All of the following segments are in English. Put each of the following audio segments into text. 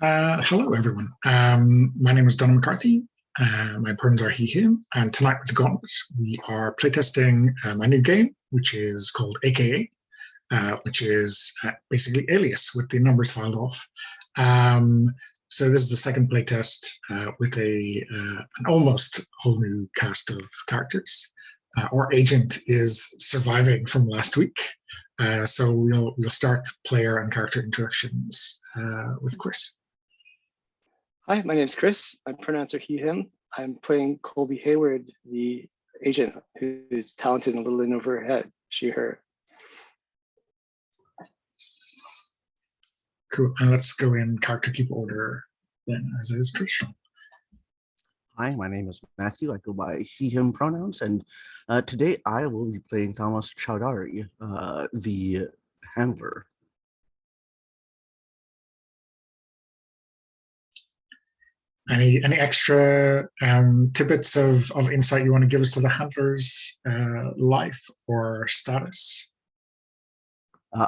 Hello, everyone. My name is Donald McCarthy. My pronouns are he, him, and tonight with the Gauntlet, we are playtesting my new game, which is called AKA, which is basically Alias with the numbers filed off. So this is the second playtest with an almost whole new cast of characters. Our agent is surviving from last week, so we'll start player and character introductions with Chris. Hi, my name is Chris. My pronouns are he, him. I'm playing Colby Hayward, the agent who's talented and a little in over her head, she, her. Cool, and let's go in character keep order then, as is traditional. Hi, my name is Matthew. I go by she, him pronouns, and today I will be playing Thomas Chowdhury, the handler. Any extra tidbits of insight you want to give us to the handler's life or status?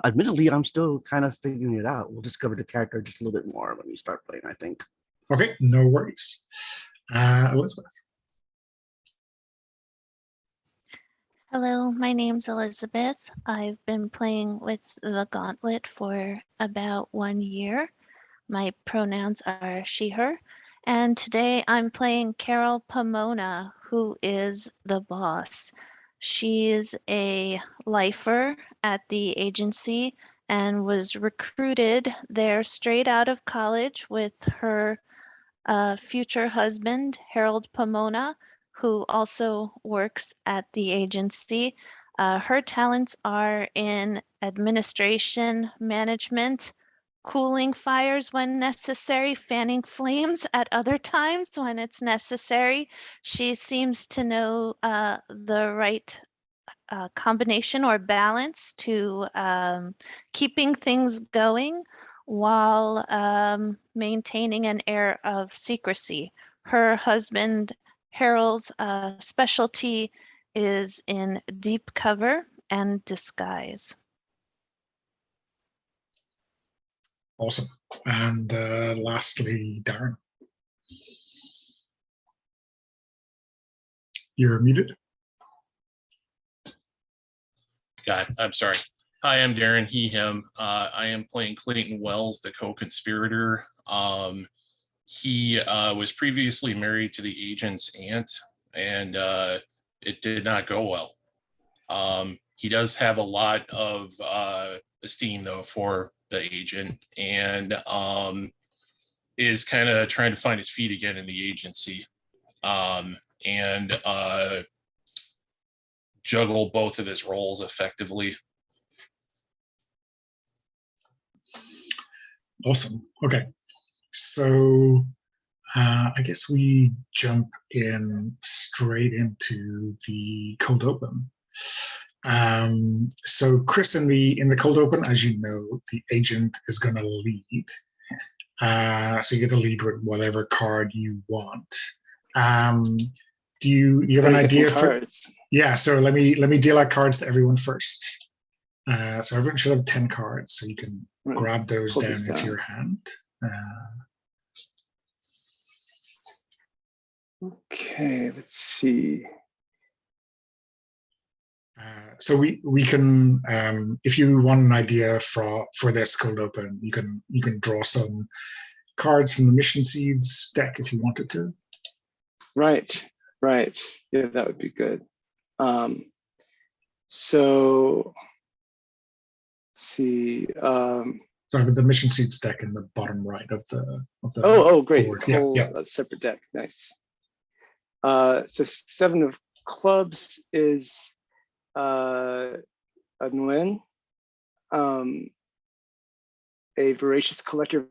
Admittedly, I'm still kind of figuring it out. We'll discover the character just a little bit more when we start playing, I think. Okay, no worries. Elizabeth. Hello, my name's Elizabeth. I've been playing with the Gauntlet for about 1 year. My pronouns are she, her. And today I'm playing Carol Pomona, who is the boss. She's a lifer at the agency and was recruited there straight out of college with her future husband, Harold Pomona, who also works at the agency. Her talents are in administration, management, cooling fires when necessary, fanning flames at other times when it's necessary. She seems to know the right combination or balance to keeping things going while maintaining an air of secrecy. Her husband, Harold's specialty is in deep cover and disguise. Awesome. And lastly, Darren. You're muted. God, I'm sorry. Hi, I'm Darren, he, him. I am playing Clayton Wells, the co-conspirator. He was previously married to the agent's aunt, and it did not go well. He does have a lot of esteem, though, for the agent, and is kind of trying to find his feet again in the agency, and juggle both of his roles effectively. Awesome. Okay. So I guess we jump in straight into the cold open. So Chris, in the cold open, as you know, the agent is going to lead. So you get to lead with whatever card you want. Do you have an idea for cards? Yeah, so let me deal out cards to everyone first. So everyone should have 10 cards, so you can grab those down into your hand. Okay, let's see. So we can, if you want an idea for this cold open, you can draw some cards from the Mission Seeds deck if you wanted to. Right. Yeah, that would be good. So let's see. So I have the Mission Seeds deck in the bottom right of the Oh, great. board. Whole, yeah. Separate deck. Nice. So 7 of clubs is a Nguyen, a voracious collector of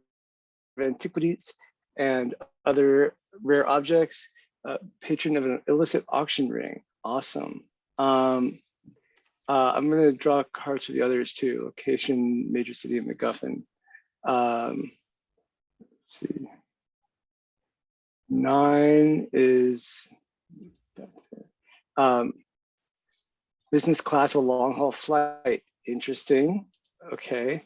antiquities and other rare objects, patron of an illicit auction ring. Awesome. I'm going to draw cards for the others too. Location, major city of MacGuffin. Let's see. 9 is business class, a long haul flight. Interesting. Okay.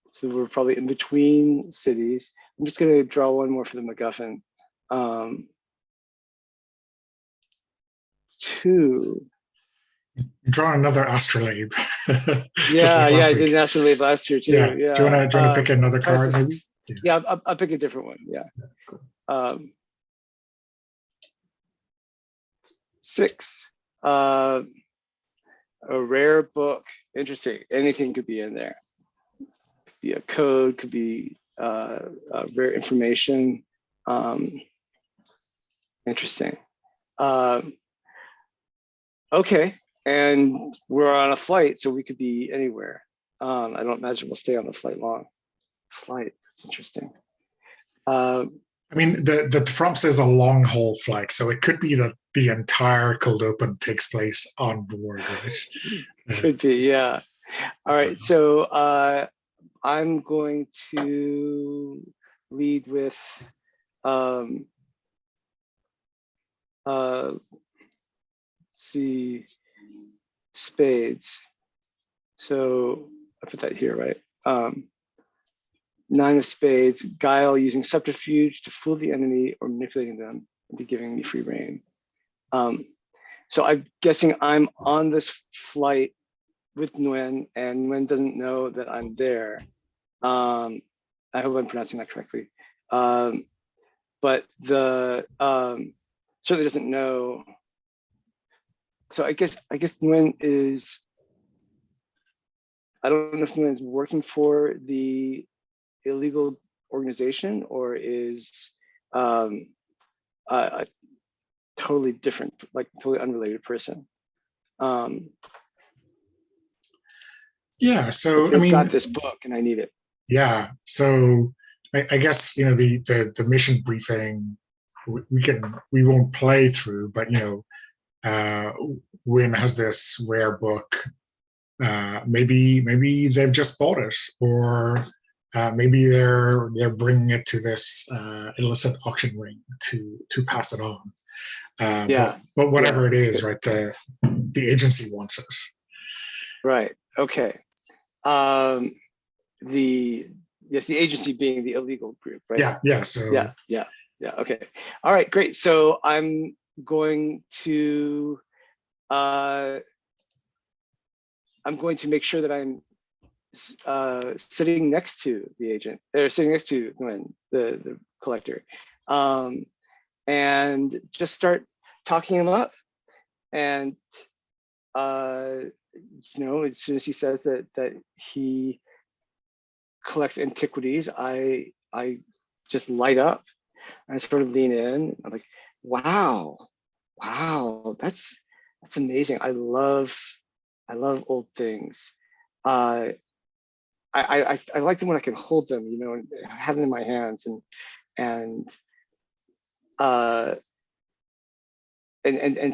So we're probably in between cities. I'm just gonna draw one more for the MacGuffin. 2. You draw another astrolabe. Yeah, like yeah, I last did week. an astrolabe last year too. Yeah. Yeah. Do you wanna pick another card maybe? Yeah, I'll pick a different one. Yeah. Cool. 6. A rare book. Interesting. Anything could be in there. Could be a code. Could be rare information. Interesting. Okay, and we're on a flight, so we could be anywhere. I don't imagine we'll stay on the flight long. Flight. That's interesting. I mean, the prompt says a long haul flight, so it could be that the entire cold open takes place on board, right? Could be, yeah. All right, so I'm going to lead with see spades. So I put that here, right? 9 of spades, guile, using subterfuge to fool the enemy or manipulating them into giving me free reign. So I'm guessing I'm on this flight with Nguyen, and Nguyen doesn't know that I'm there. I hope I'm pronouncing that correctly. But the certainly doesn't know. So I guess Nguyen is, I don't know if Nguyen is working for the illegal organization or is a totally different, like totally unrelated person. Yeah, so they've got this book and I need it. Yeah, so I guess the mission briefing we won't play through, but Win has this rare book. Maybe they've just bought it, or maybe they're bringing it to this illicit auction ring to pass it on. But whatever it is, right? The agency wants it. Right. Okay. The agency being the illegal group, right? Yeah. So yeah. Okay. All right. Great. So I'm going to make sure that I'm sitting next to the agent, or sitting next to Nguyen, the collector, and just start talking him up. And as soon as he says that he collects antiquities, I just light up. I sort of lean in. I'm like, wow, that's amazing. I love old things. I like them when I can hold them, and have them in my hands and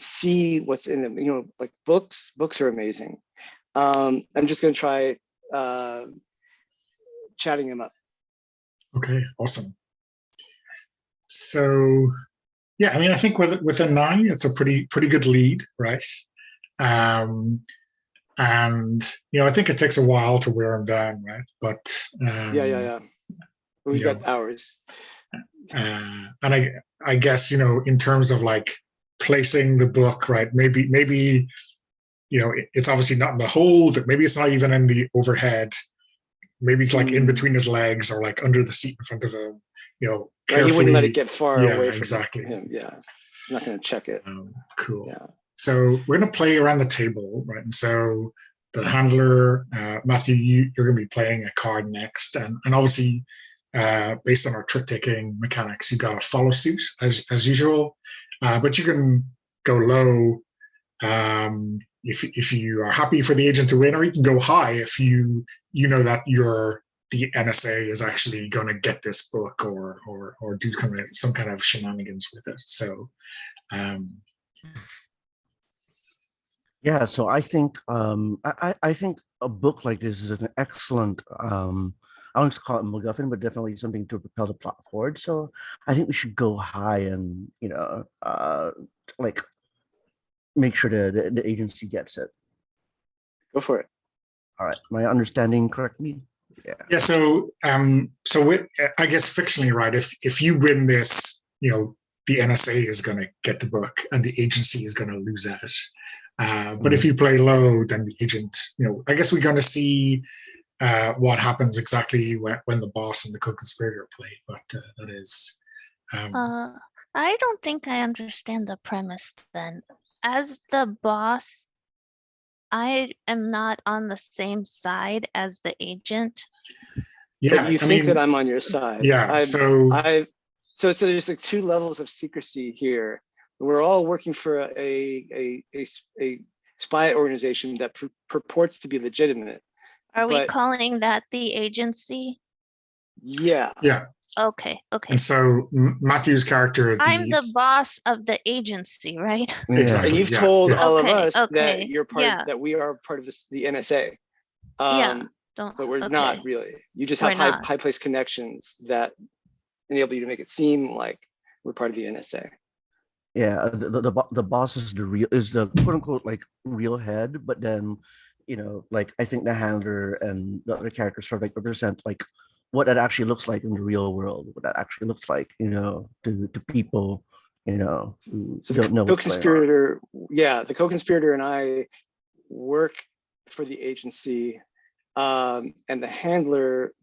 see what's in them. Like books are amazing. I'm just gonna try chatting him up. Okay, awesome. So yeah, I mean, I think with a 9, it's a pretty good lead, right? And I think it takes a while to wear him down, right? But yeah. We've got hours. And I guess in terms of like placing the book, right? Maybe it's obviously not in the hold. Maybe it's not even in the overhead. Maybe it's like in between his legs or like under the seat in front of him. Carefully. Right, he wouldn't let it get far away from exactly. him. Yeah, I'm not going to check it. Cool. Yeah. So we're going to play around the table, right? And so the handler, Matthew, you're going to be playing a card next, and obviously, based on our trick-taking mechanics, you got a follow suit as usual, but you can go low if you are happy for the agent to win, or you can go high if you know that the NSA is actually going to get this book or do some kind of shenanigans with it. So. Yeah, so I think I think a book like this is an excellent I don't call it MacGuffin, but definitely something to propel the plot forward. So I think we should go high and like make sure the agency gets it. Go for it. All right, am I understanding correctly? Yeah. So I guess fictionally, right? If you win this, the NSA is going to get the book, and the agency is going to lose out. But if you play low, then the agent, I guess we're going to see what happens exactly when the boss and the co-conspirator play. But that is. I don't think I understand the premise then. As the boss, I am not on the same side as the agent. Yeah, but you think that I'm on your side. Yeah. So there's like two levels of secrecy here. We're all working for a spy organization that purports to be legitimate. Are we calling that the agency? Yeah. Yeah. Okay. And so Matthew's character, I'm the boss of the agency, right? Exactly. And you've told all of us Okay. that you're that we are part of the NSA. But we're not really. You just have high place connections that enable you to make it seem like we're part of the NSA. Yeah, the boss is the quote unquote like real head, but then like I think the handler and the other characters sort of like represent like what that actually looks like in the real world, what that actually looks like, to people, who don't know what's going on. Yeah, the co-conspirator and I work for the agency, and the handler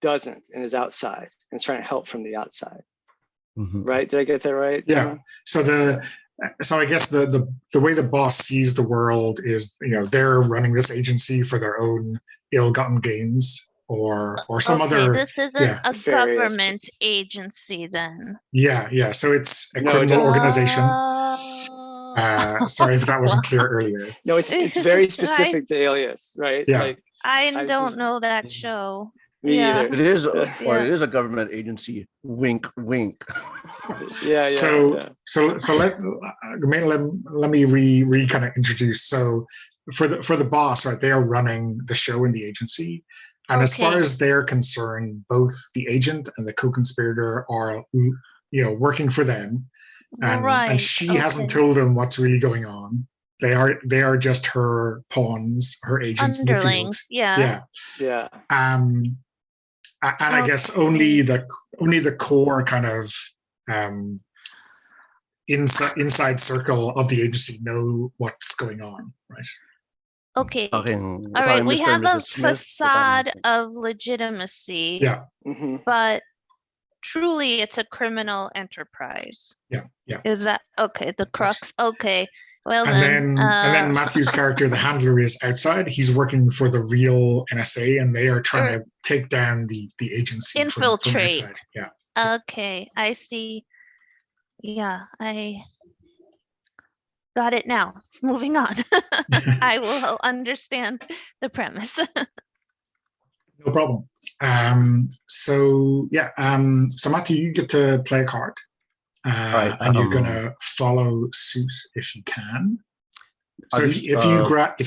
doesn't and is outside and is trying to help from the outside. Mm-hmm. Right? Did I get that right? Yeah. So I guess the way the boss sees the world is, they're running this agency for their own ill-gotten gains or some other. This isn't a government agency then. Yeah. So it's a criminal organization. Sorry if that wasn't clear earlier. No, it's very specific to Alias, right? Yeah. Like, I don't know that show. Me either. It is, or it is a government agency. Wink, wink. So let me kind of introduce. So for the boss, right? They are running the show in the agency, and as far as they're concerned, both the agent and the co-conspirator are, working for them, and she hasn't told them what's really going on. They are just her pawns, her agents in the field. Yeah. And I guess only the core kind of inside circle of the agency know what's going on, right? Okay. All right. We have a facade of legitimacy. Yeah. But truly, it's a criminal enterprise. Yeah. Is that okay? The crux. Okay. Well, and then Matthew's character, the handler, is outside. He's working for the real NSA, and they are trying to take down the agency. Infiltrate. From outside. Yeah. Okay, I see. Yeah, I got it now. Moving on. I will understand the premise. No problem. So Matthew, you get to play a card. And you're gonna follow suit if you can. So if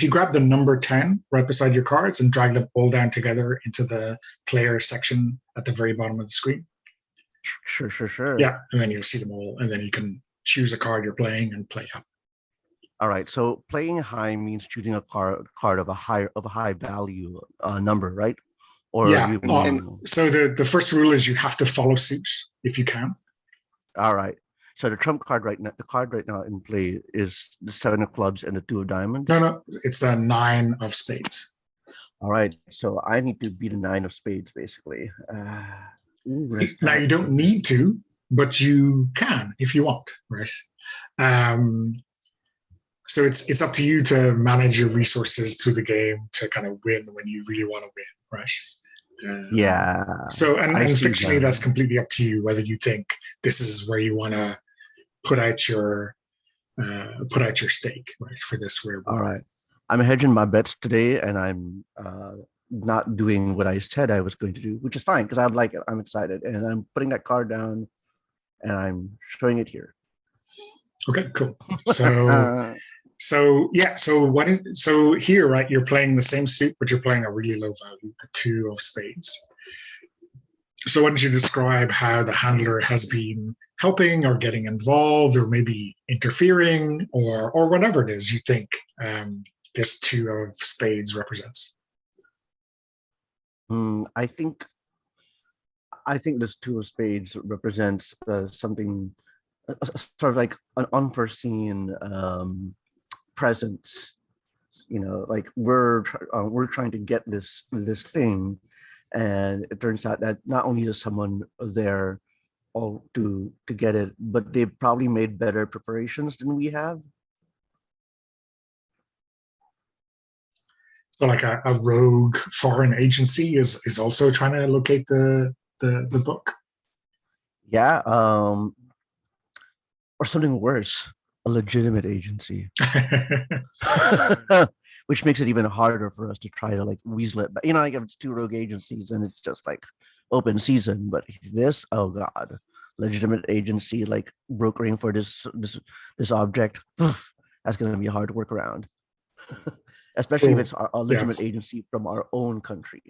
you grab the number 10 right beside your cards and drag them all down together into the player section at the very bottom of the screen. Sure. Yeah, and then you'll see them all, and then you can choose a card you're playing and play up. All right. So playing high means choosing a card of a high value number, right? Or so the first rule is you have to follow suit if you can. All right. So the trump card right now in play is the 7 of clubs and the 2 of diamonds. No, it's the 9 of spades. All right. So I need to be the 9 of spades, basically. Now you don't need to, but you can if you want, right? So it's up to you to manage your resources through the game to kind of win when you really want to win, right? So and fictionally that's completely up to you whether you think this is where you want to put out your stake, right, for this rare book. All right, I'm hedging my bets today, and I'm not doing what I said I was going to do, which is fine because I like it. I'm excited, and I'm putting that card down, and I'm showing it here. Okay, cool. So. So here, right, you're playing the same suit, but you're playing a really low value, the 2 of spades. So why don't you describe how the handler has been helping or getting involved or maybe interfering or whatever it is you think this 2 of spades represents? I think this two of spades represents something sort of like an unforeseen presence. Like we're trying to get this thing, and it turns out that not only is someone there all to get it, but they probably made better preparations than we have. So like a rogue foreign agency is also trying to locate the book. Yeah, or something worse, a legitimate agency. Which makes it even harder for us to try to like weasel it. But like if it's two rogue agencies and it's just like open season, but this, oh god, legitimate agency like brokering for this object, that's going to be hard to work around. Especially if it's a legitimate agency from our own country.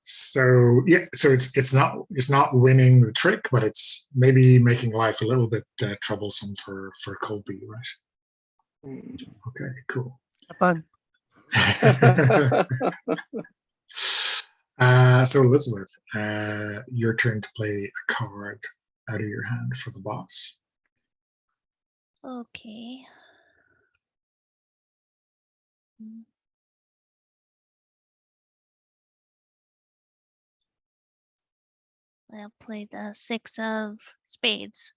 So yeah, so it's not winning the trick, but it's maybe making life a little bit troublesome for Colby, right? Okay, cool. Have fun. So Elizabeth, your turn to play a card out of your hand for the boss. Okay. I'll play the 6 of spades.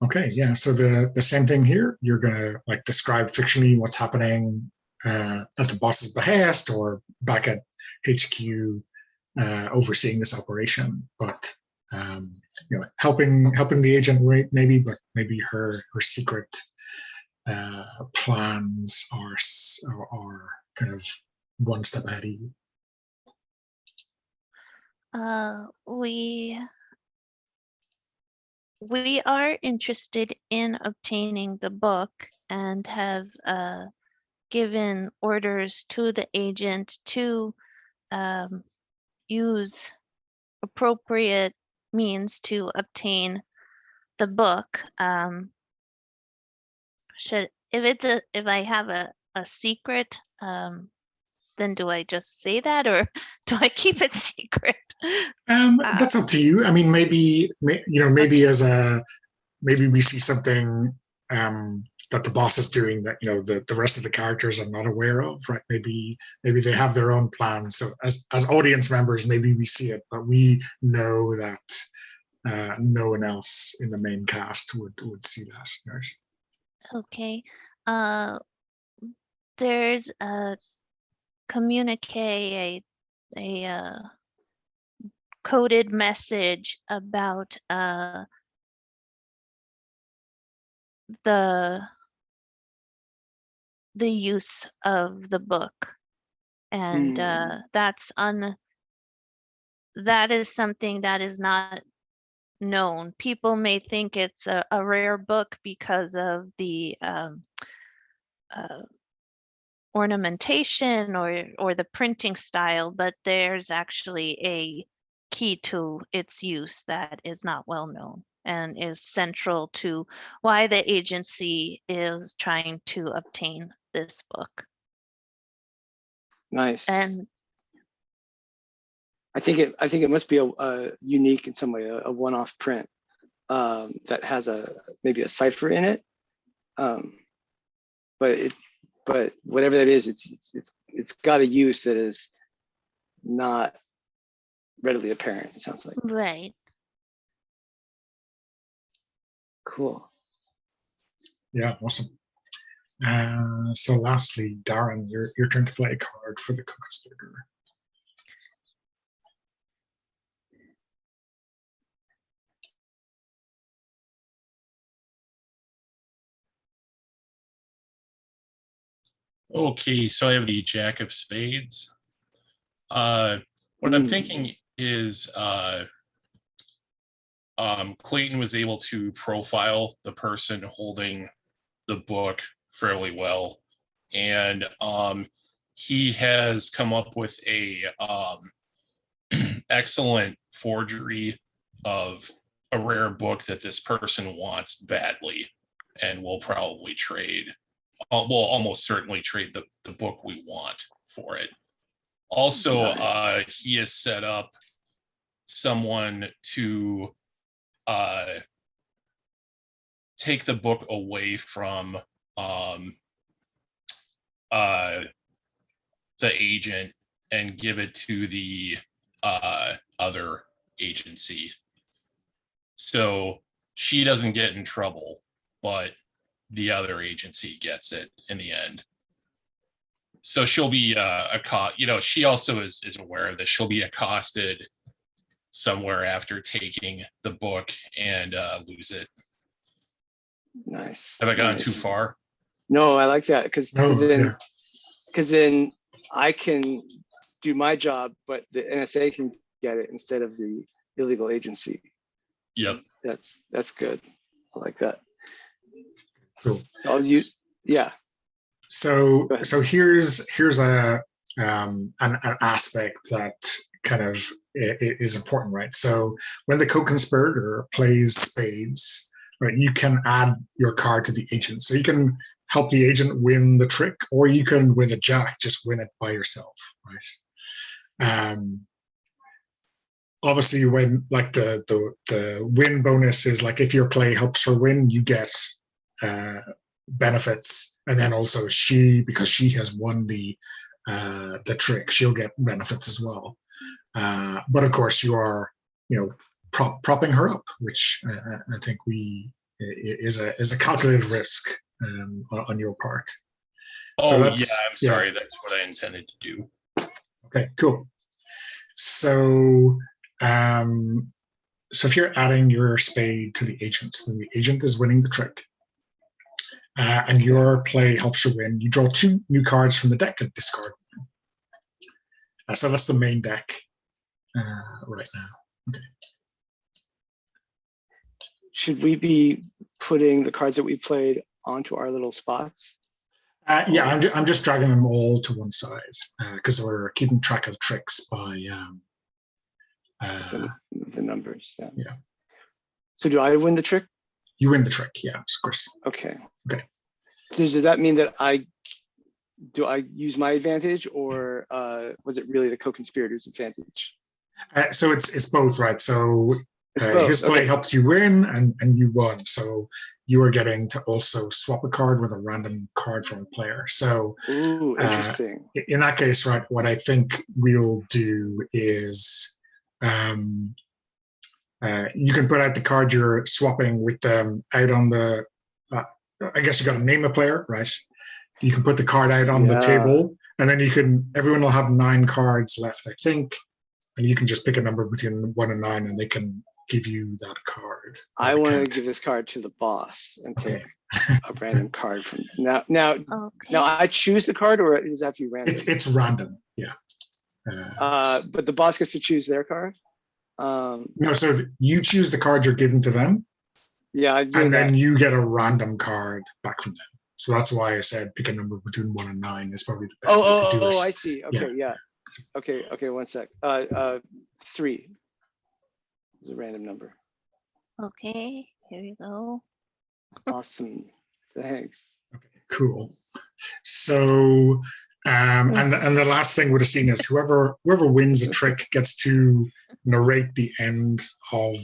Okay, yeah. So the same thing here. You're gonna like describe fictionally what's happening at the boss's behest or back at HQ overseeing this operation, but helping the agent maybe, but maybe her secret plans are kind of one step ahead of you. We are interested in obtaining the book and have given orders to the agent to use appropriate means to obtain the book. If I have a secret, then do I just say that, or do I keep it secret? That's up to you. I mean, maybe maybe we see something that the boss is doing that the rest of the characters are not aware of, right? Maybe they have their own plans. So as audience members, maybe we see it, but we know that no one else in the main cast would see that. Right? Okay. There's a communique, a coded message about the use of the book, and that is something that is not known. People may think it's a rare book because of the ornamentation or the printing style, but there's actually a key to its use that is not well known and is central to why the agency is trying to obtain this book. Nice. And I think it must be a unique in some way, a one-off print that has maybe a cipher in it. But whatever that is, it's got a use that is not readily apparent, it sounds like. right. Cool. Yeah, awesome. So lastly, Darren, your turn to play a card for the co-conspirator. Okay, so I have the Jack of Spades. What I'm thinking is Clayton was able to profile the person holding the book fairly well, and he has come up with a excellent forgery of a rare book that this person wants badly and will probably trade we'll almost certainly trade the book we want for it. Also, Nice. he has set up someone to take the book away from the agent and give it to the other agency. So she doesn't get in trouble, but the other agency gets it in the end. So she'll be she also is aware of this. She'll be accosted somewhere after taking the book and lose it. Nice. Have I gone nice. too far? No, I like that because Oh, yeah. then I can do my job, but the NSA can get it instead of the illegal agency. Yep. That's good. I like that. Cool. I'll use, yeah. So Go ahead. so here's a an aspect that kind of is important, right? So when the co-conspirator plays spades, right, you can add your card to the agent. So you can help the agent win the trick, or you can with a jack just win it by yourself, right? Obviously, when like the win bonus is like if your play helps her win, you get benefits, and then also because she has won the trick, she'll get benefits as well. But of course, you are propping her up, which I think is a calculated risk on your part. Oh, so yeah, I'm sorry. Yeah. That's what I intended to do. Okay, cool. So if you're adding your spade to the agents, then the agent is winning the trick. And your play helps you win. You draw 2 new cards from the deck and discard one. So that's the main deck right now. Okay. Should we be putting the cards that we played onto our little spots? Yeah, I'm just dragging them all to one side because we're keeping track of tricks by the numbers. Yeah. So do I win the trick? You win the trick, yeah, of course. Okay. Okay. So does that mean that I use my advantage, or was it really the co-conspirator's advantage? So it's both, right? So his play okay. helped you win, and you won. So you are getting to also swap a card with a random card from a player. So ooh, interesting. In that case, right, what I think we'll do is you can put out the card you're swapping with them out on the. I guess you got to name a player, right? You can put the card out on the table, and then everyone will have 9 cards left, I think, and you can just pick a number between 1 and 9, and they can give you that card. I want to give this card to the boss and take a random card from now. Now I choose the card, or is that after you random? It's random, yeah. But the boss gets to choose their card. No, so you choose the card you're giving to them. Yeah, and then you get a random card back from them. So that's why I said pick a number between 1 and 9 is probably the best way to do it. Oh, I see. Okay, yeah. Okay, 1 sec. 3 is a random number. Okay, here you go. Awesome. Thanks. Okay, cool. So and the last thing would have seen is whoever wins a trick gets to narrate the end of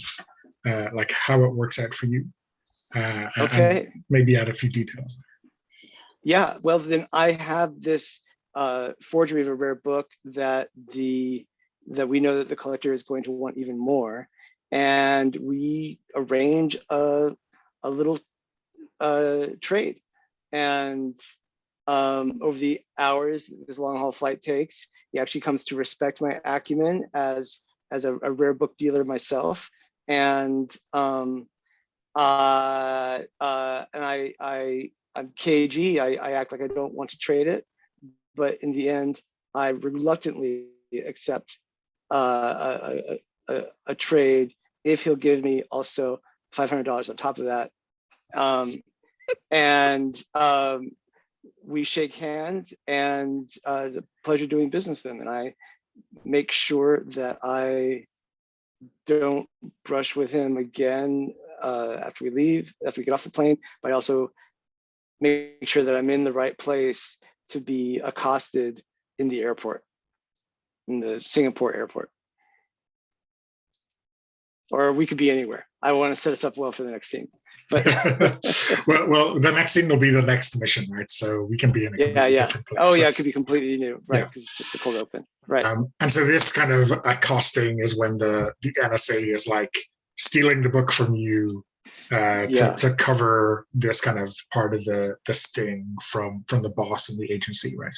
like how it works out for you. Okay. And maybe add a few details. Yeah, well then I have this forgery of a rare book that we know that the collector is going to want even more, and we arrange a little trade, and over the hours this long haul flight takes, he actually comes to respect my acumen as a rare book dealer myself, and I'm cagey. I act like I don't want to trade it, but in the end, I reluctantly accept a trade if he'll give me also $500 on top of that. And we shake hands, and it's a pleasure doing business with him. And I make sure that I don't brush with him again after we get off the plane, but I also make sure that I'm in the right place to be accosted in the airport, in the Singapore airport. Or we could be anywhere. I want to set us up well for the next scene. But well, the next scene will be the next mission, right? So we can be in a completely different place. Oh yeah, right? it could be completely new, right? Because it's just a cold open, right? And so this kind of accosting is when the NSA is like stealing the book from you to cover this kind of part of the sting from the boss and the agency, right?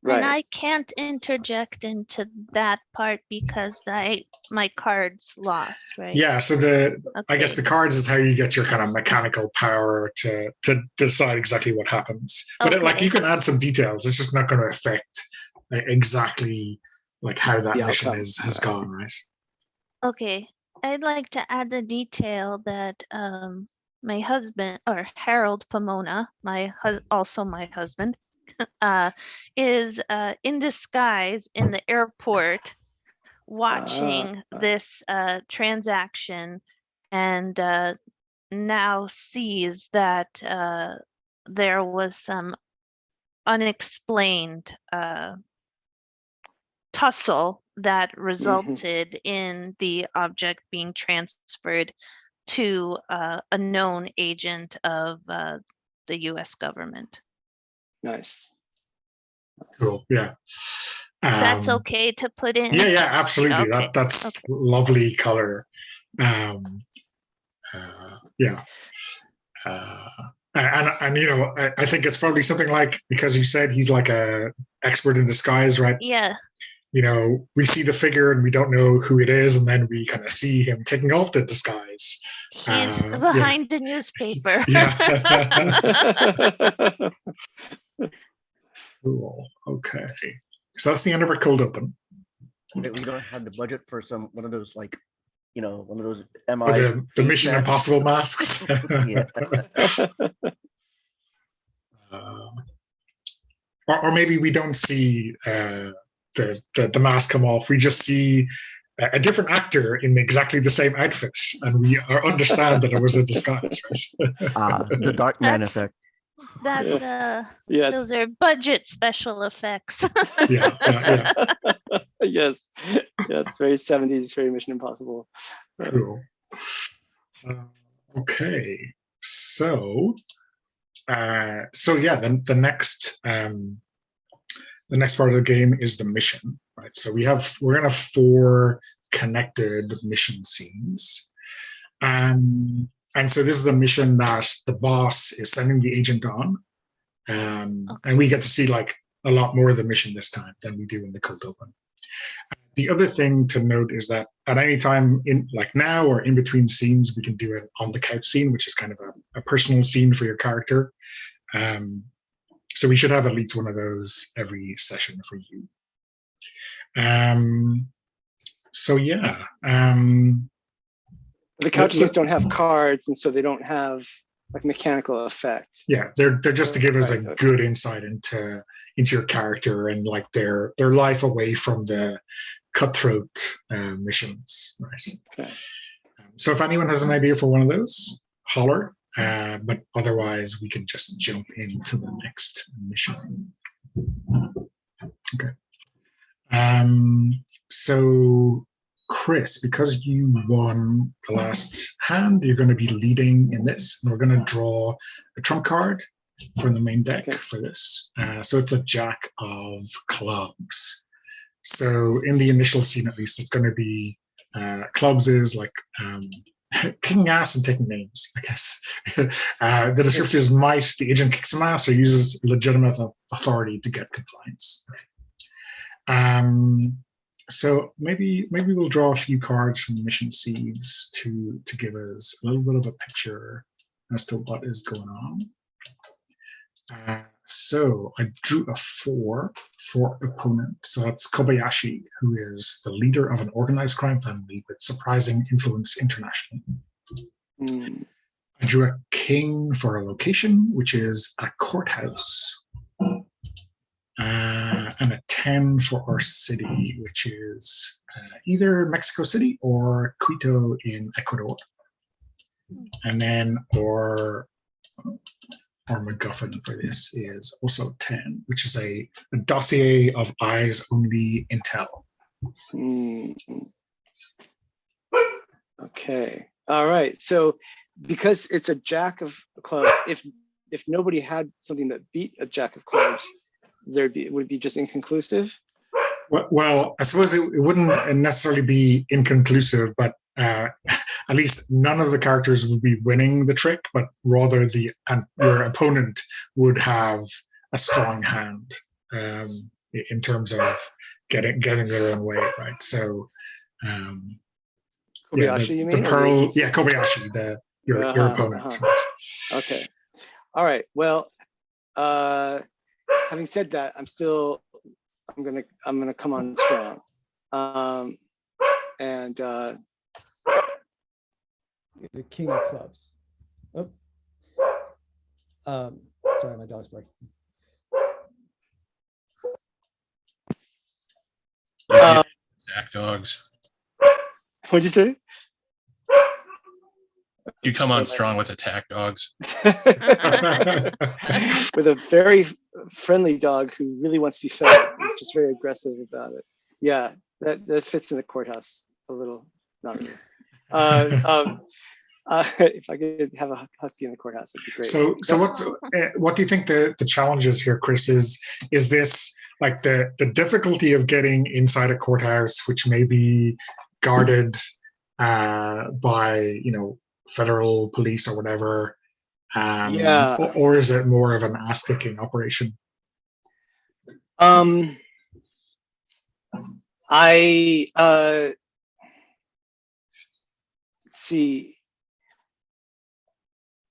Right. And I can't interject into that part because my card's lost, right? Yeah, so I guess the cards is how you get your kind of mechanical power to decide exactly what happens. But like you can add some details. It's just not going to affect exactly like how that mission has gone, right? Okay, I'd like to add the detail that my husband, or Harold Pomona, also my husband, is in disguise in the airport watching this transaction, and now sees that there was some unexplained tussle that resulted in the object being transferred to a known agent of the US government. Nice. Cool. Yeah. That's okay to put in? Yeah, absolutely. Okay. That's lovely color. Yeah. And you know, I think it's probably something like, because you said he's like a expert in disguise, right? Yeah. You know, we see the figure and we don't know who it is, and then we kind of see him taking off the disguise. He's behind the newspaper. Yeah. Cool. Okay. So that's the end of our cold open. We don't have the budget for one of those, like, you know, one of those MI. Or the Mission Impossible masks. Yeah. Or maybe we don't see the mask come off. We just see a different actor in exactly the same outfit, and we understand that it was a disguise, right? The Dark Man effect. That's yes. Those are budget special effects. Yeah. Yes, very 70s, very Mission Impossible. Cool. Okay, so yeah, then the next part of the game is the mission, right? So we're gonna have 4 connected mission scenes, and so this is a mission that the boss is sending the agent on, and we get to see like a lot more of the mission this time than we do in the cold open. The other thing to note is that at any time, in like now or in between scenes, we can do an on the couch scene, which is kind of a personal scene for your character. So we should have at least one of those every session for you. So yeah. The couch scenes don't have cards, and so they don't have like mechanical effect. Yeah, they're just to give us a good insight into your character and like their life away from the cutthroat missions, right? Okay. So if anyone has an idea for one of those, holler. But otherwise, we can just jump into the next mission. Okay. So Chris, because you won the last hand, you're going to be leading in this. And we're going to draw a trump card from the main deck for this. So it's a Jack of Clubs. So in the initial scene, at least, it's going to be clubs is like kicking ass and taking names, I guess. The description is might. The agent kicks some ass or uses legitimate authority to get compliance. So maybe we'll draw a few cards from the mission seeds to give us a little bit of a picture as to what is going on. So I drew a 4 for opponent. So that's Kobayashi, who is the leader of an organized crime family with surprising influence internationally. I drew a king for a location, which is a courthouse. And a 10 for our city, which is either Mexico City or Quito in Ecuador. And then our or MacGuffin for this is also 10, which is a dossier of eyes-only intel. Hmm. Okay. All right. So because it's a jack of clubs, if nobody had something that beat a jack of clubs, it would be just inconclusive. Well, I suppose it wouldn't necessarily be inconclusive, but at least none of the characters would be winning the trick, but rather your opponent would have a strong hand in terms of getting their own way, right? So, Kobayashi, you the mean? Pearl, Kobayashi, your opponent. Okay. All right. Well, having said that, I'm gonna come on strong, and the king of clubs. Oh. Sorry, my dog's barking. Attack dogs. What'd you say? You come on strong with attack dogs. With a very friendly dog who really wants to be fed. He's just very aggressive about it. Yeah, that fits in the courthouse a little. Not really. If I could have a husky in the courthouse, that'd be great. So what do you think the challenge is here, Chris? Is this like the difficulty of getting inside a courthouse, which may be guarded by federal police or whatever? Yeah. Or is it more of an ass-kicking operation? I see.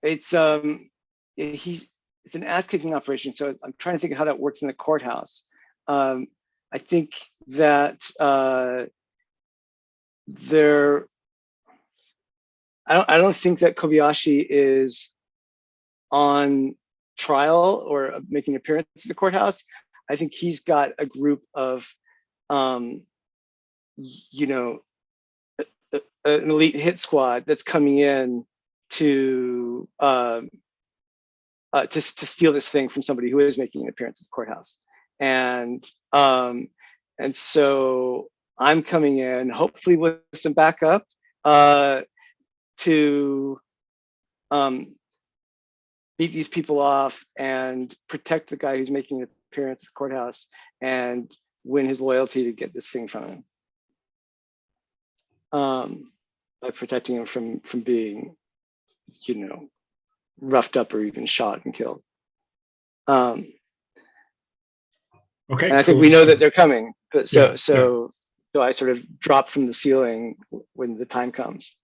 It's an ass-kicking operation, so I'm trying to think of how that works in the courthouse. I think that I don't think that Kobayashi is on trial or making an appearance at the courthouse. I think he's got a group of an elite hit squad that's coming in to steal this thing from somebody who is making an appearance at the courthouse, and so I'm coming in hopefully with some backup to beat these people off and protect the guy who's making an appearance at the courthouse and win his loyalty to get this thing from him, by protecting him from being roughed up or even shot and killed. Okay, and I think we know that they're coming, but so I sort of drop from the ceiling when the time comes.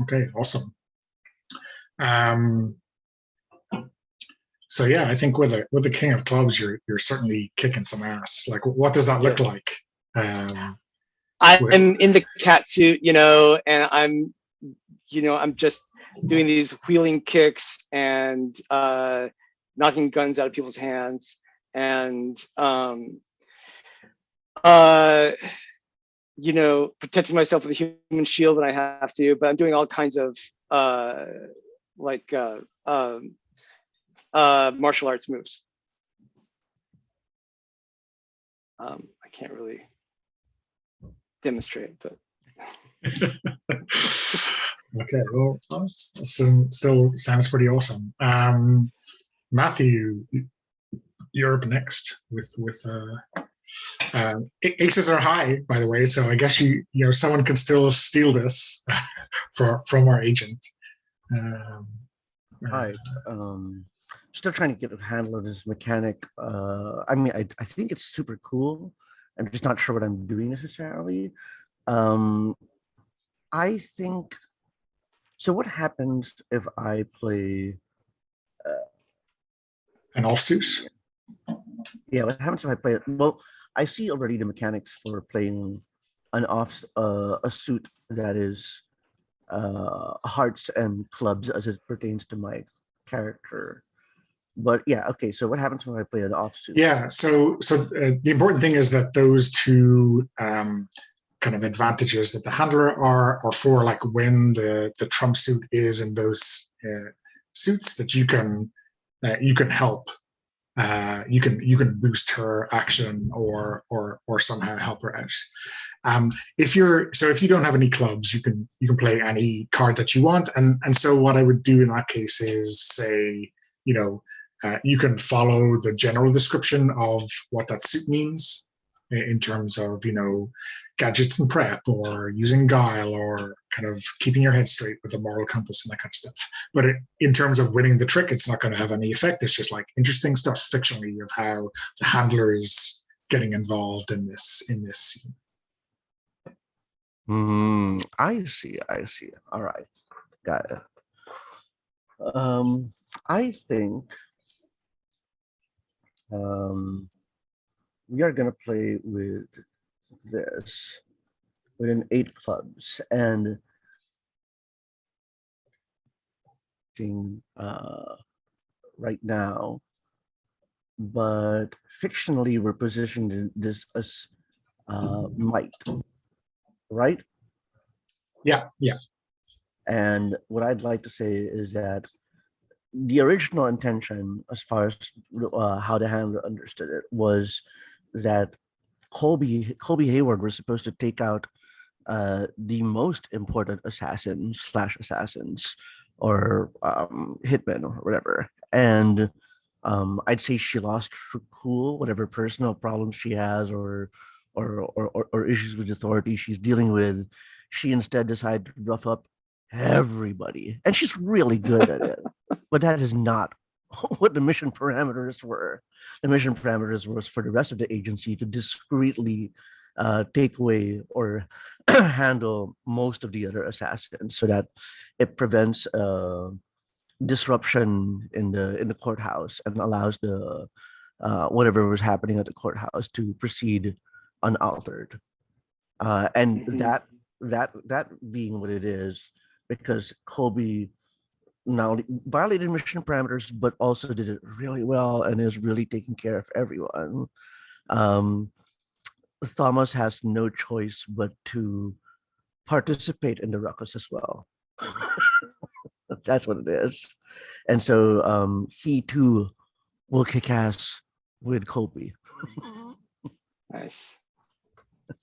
Okay, awesome. So yeah, I think with the King of Clubs, you're certainly kicking some ass. Like, what does that look like? I'm in the cat suit, and I'm just doing these wheeling kicks and knocking guns out of people's hands and protecting myself with a human shield when I have to, but I'm doing all kinds of martial arts moves. I can't really demonstrate, but okay, well, still sounds pretty awesome. Matthew, you're up next with aces are high, by the way, so I guess someone can still steal this from our agent. Right. Still trying to get a handle of this mechanic. I mean, I think it's super cool. I'm just not sure what I'm doing necessarily. I think. So what happens if I play an offsuit? Yeah, what happens if I play it? Well, I see already the mechanics for playing a suit that is hearts and clubs as it pertains to my character. But yeah, okay. So what happens when I play an offsuit? Yeah. So the important thing is that those two kind of advantages that the handler are for, like when the trump suit is in those suits, that you can help. You can boost her action or somehow help her out. If you don't have any clubs, you can play any card that you want. And so what I would do in that case is say, you can follow the general description of what that suit means in terms of, gadgets and prep, or using guile, or kind of keeping your head straight with a moral compass and that kind of stuff. But in terms of winning the trick, it's not going to have any effect. It's just like interesting stuff fictionally of how the handler is getting involved in this scene. I see. All right, got it. I think we are gonna play with this within 8 clubs, and right now, but fictionally we're positioned in this as might, right? Yeah. And what I'd like to say is that the original intention, as far as how the handler understood it, was that Colby Hayward was supposed to take out the most important assassins, or hitmen, or whatever. And I'd say she lost her cool, whatever personal problems she has, or issues with authority she's dealing with. She instead decided to rough up everybody, and she's really good at it. But that is not what the mission parameters were. The mission parameters was for the rest of the agency to discreetly take away or handle most of the other assassins, so that it prevents disruption in the courthouse and allows the whatever was happening at the courthouse to proceed unaltered. And that being what it is, because Colby not only violated mission parameters, but also did it really well and is really taking care of everyone. Thomas has no choice but to participate in the ruckus as well. That's what it is. And so he too will kick ass with Colby. Nice.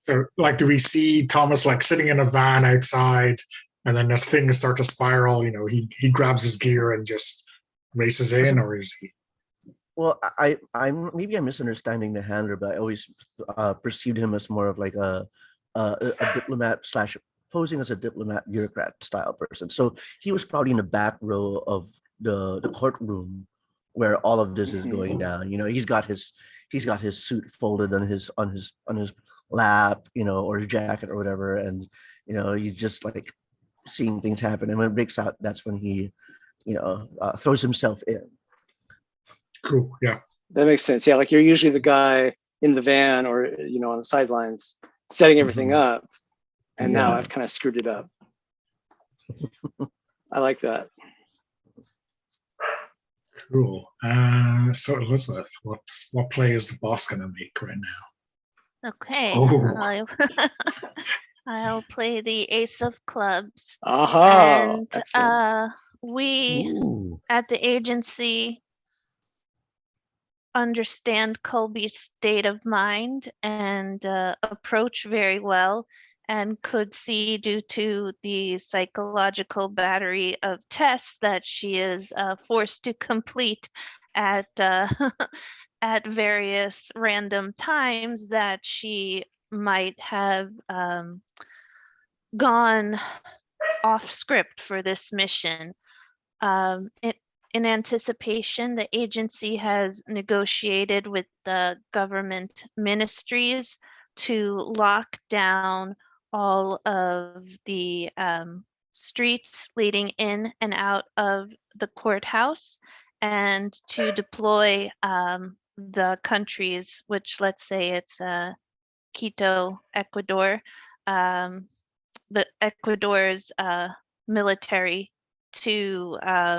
So, like, do we see Thomas like sitting in a van outside, and then as things start to spiral, he grabs his gear and just races in, or is he? Well, I'm maybe I'm misunderstanding the handler, but I always perceived him as more of like a diplomat slash posing as a diplomat bureaucrat style person. So he was probably in the back row of the courtroom where all of this is going down. He's got his suit folded on his lap, or his jacket or whatever, and he's just like seeing things happen. And when it breaks out, that's when he throws himself in. Cool. Yeah, that makes sense. Yeah, like you're usually the guy in the van or on the sidelines setting everything up, and now I've kind of screwed it up. I like that. Cool. So Elizabeth, what play is the boss gonna make right now? Okay. Oh. I'll play the Ace of Clubs. And we at the agency understand Colby's state of mind and approach very well, and could see, due to the psychological battery of tests that she is forced to complete at at various random times, that she might have gone off script for this mission. In anticipation, the agency has negotiated with the government ministries to lock down all of the streets leading in and out of the courthouse, and to deploy the countries, which, let's say it's Quito, Ecuador, the Ecuador's military, to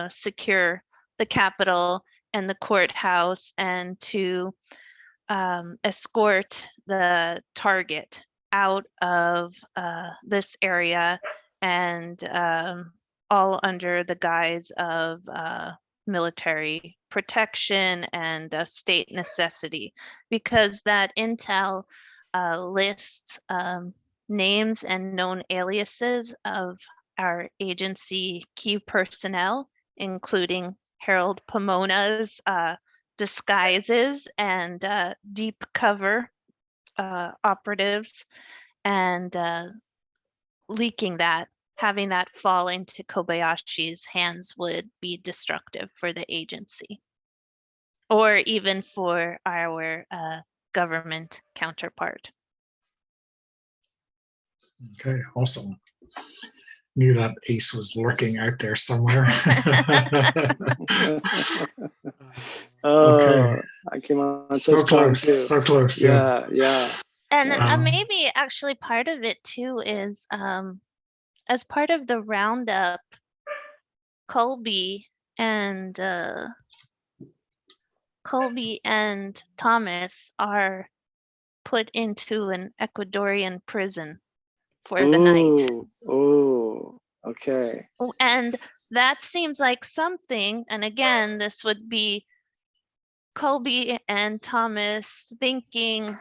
secure the capital and the courthouse, and to escort the target out of this area, and all under the guise of military protection and state necessity, because that intel lists names and known aliases of our agency key personnel, including Harold Pomona's disguises and deep cover operatives, and leaking that, having that fall into Kobayashi's hands would be destructive for the agency, or even for our government counterpart. Okay, awesome. Knew that ace was lurking out there somewhere. Okay. I came on So strong, close, too. so close. Yeah. Yeah. And Um, maybe actually part of it too is as part of the roundup, Colby and Thomas are put into an Ecuadorian prison for the night. Oh, okay. And that seems like something, and again, this would be Colby and Thomas thinking,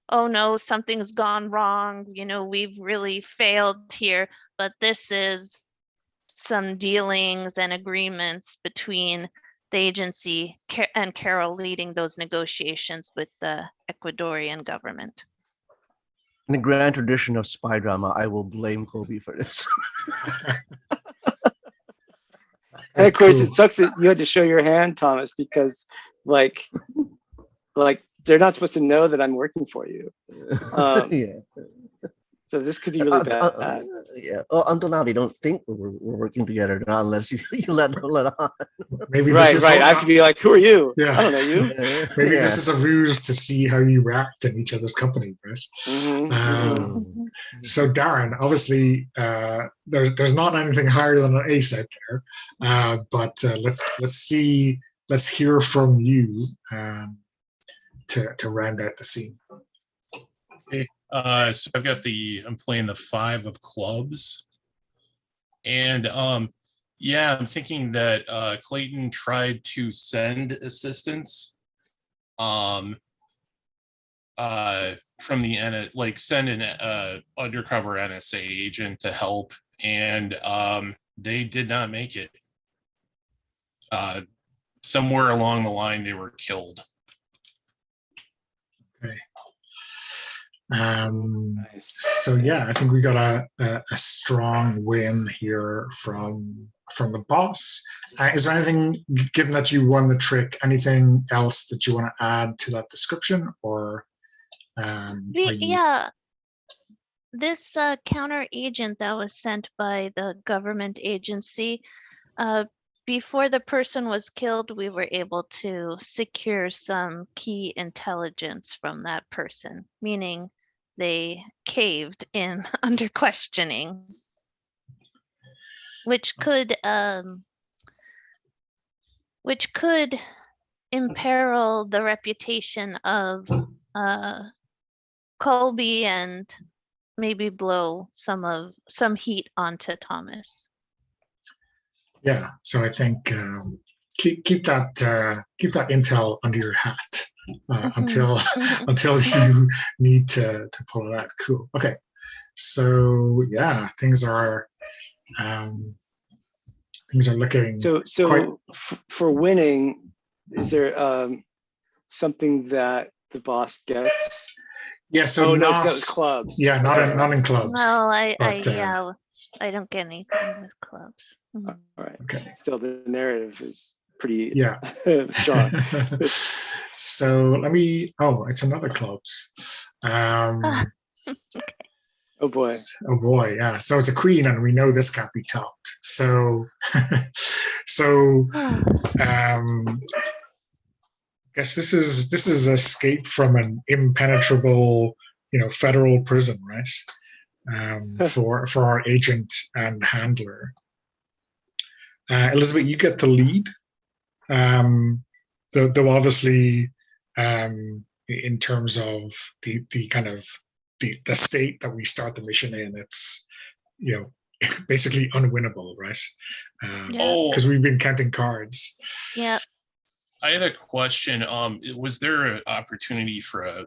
oh no, something's gone wrong, we've really failed here, but this is some dealings and agreements between the agency and Carol leading those negotiations with the Ecuadorian government. In the grand tradition of spy drama, I will blame Kobe for this. And of course, cool. it sucks that you had to show your hand, Thomas, because like they're not supposed to know that I'm working for you. Yeah. So this could be really bad. Yeah. Well, until now, they don't think we're working together, not unless you let on. Maybe Right. this is I have to be like, who are you? Yeah. I don't know you. Maybe Yeah. this is a ruse to see how you react in each other's company, right? Mhm. So Darren, obviously, there's not anything higher than an ace out there, but let's hear from you to round out the scene. Okay. So I've got I'm playing the 5 of clubs, and yeah, I'm thinking that Clayton tried to send assistance from the send an undercover NSA agent to help, and they did not make it. Somewhere along the line, they were killed. Okay. Nice. So yeah, I think we got a strong win here from the boss. Is there anything, given that you won the trick, anything else that you want to add to that description, or? Yeah, this counter agent that was sent by the government agency, before the person was killed, we were able to secure some key intelligence from that person, meaning they caved in under questioning, which could imperil the reputation of Colby and maybe blow some heat onto Thomas. Yeah, so I think keep that intel under your hat until you need to pull it out. Cool. Okay, so yeah, things are looking. So quite... for winning, is there something that the boss gets? Yeah, so no, not it's clubs. Yeah, not in clubs. No, I don't get anything with clubs. All right. Okay. Still, the narrative is pretty strong. strong. So let me. Oh, it's another clubs. Oh boy. Oh boy, yeah. So it's a queen, and we know this can't be topped. So, guess this is escape from an impenetrable, federal prison, right? For our agent and handler. Elizabeth, you get the lead. Though obviously, in terms of the kind of the state that we start the mission in, it's basically unwinnable, right? Oh, Because we've been counting cards. Yeah. I had a question. Was there an opportunity for a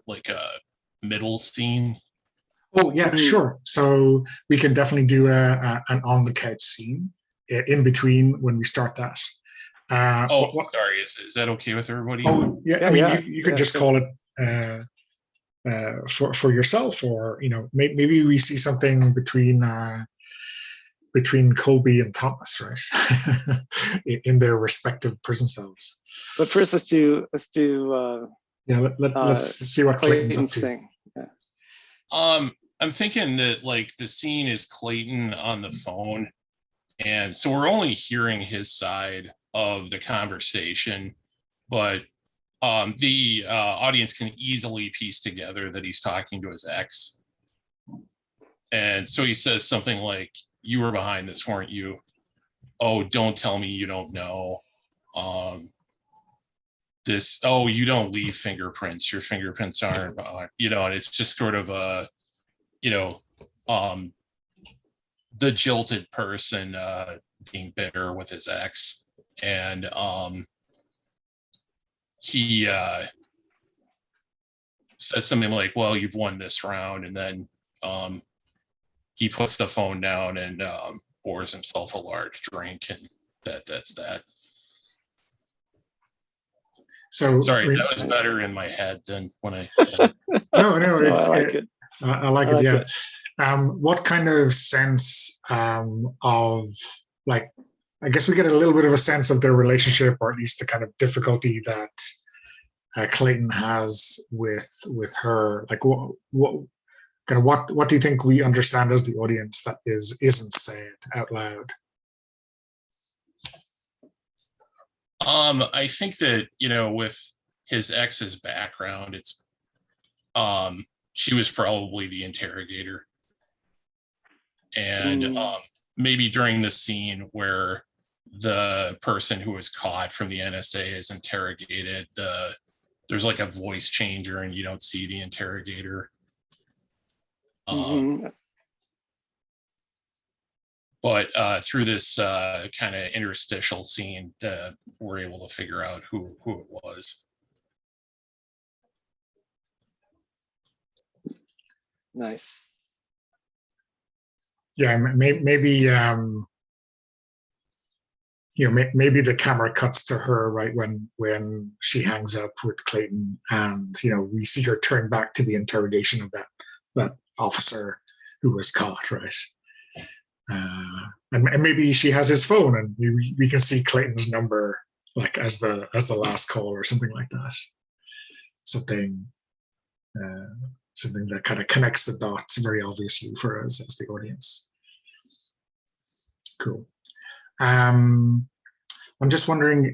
middle scene? Oh yeah, sure. So we can definitely do an on the couch scene in between when we start that. Sorry. Is that okay with everybody? Oh yeah, Yeah, I mean yeah. you can just call it for yourself, or maybe we see something between Colby and Thomas, right? in their respective prison cells. But first, let's do let's see what Clayton's up Clayton's to. thing. Yeah. I'm thinking that the scene is Clayton on the phone, and so we're only hearing his side of the conversation, but the audience can easily piece together that he's talking to his ex. And so he says something like, "You were behind this, weren't you? Oh, don't tell me you don't know. You don't leave fingerprints. Your fingerprints aren't, and it's just sort of a, the jilted person being bitter with his ex. And he says something like, well, you've won this round. And then he puts the phone down and pours himself a large drink, and that's that. So sorry, that was better in my head than when I said it. No, it's I like it. I like it. Yeah. What kind of sense of, like, I guess we get a little bit of a sense of their relationship, or at least the kind of difficulty that Clayton has with her. Like, what do you think we understand as the audience that isn't said out loud? I think that, with his ex's background, it's she was probably the interrogator. And maybe during the scene where the person who was caught from the NSA is interrogated, there's like a voice changer and you don't see the interrogator. But through this kind of interstitial scene, we're able to figure out who it was. Nice. Yeah, maybe maybe the camera cuts to her right when she hangs up with Clayton, and we see her turn back to the interrogation of that officer who was caught, right? And maybe she has his phone, and we can see Clayton's number like as the last call or something like that. Something that kind of connects the dots very obviously for us as the audience. Cool. I'm just wondering,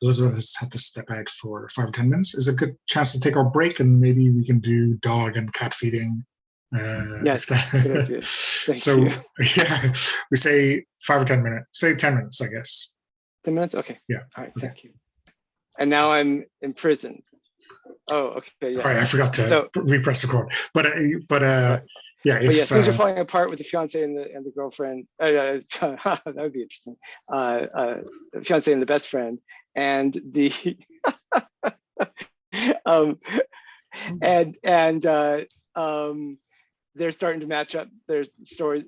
Elizabeth has had to step out for 5 or 10 minutes. Is it a good chance to take our break, and maybe we can do dog and cat feeding? Yes. Good idea. Thank you. Yeah, we say 5 or 10 minutes. Say 10 minutes, I guess. 10 minutes? Okay. Yeah. All right. Thank you. And now I'm in prison. Oh, okay. Yeah. Sorry, I forgot to repress record. But yeah, but yes, things are falling apart with the fiance and the girlfriend. That would be interesting. The fiance and the best friend, and the they're starting to match up their stories,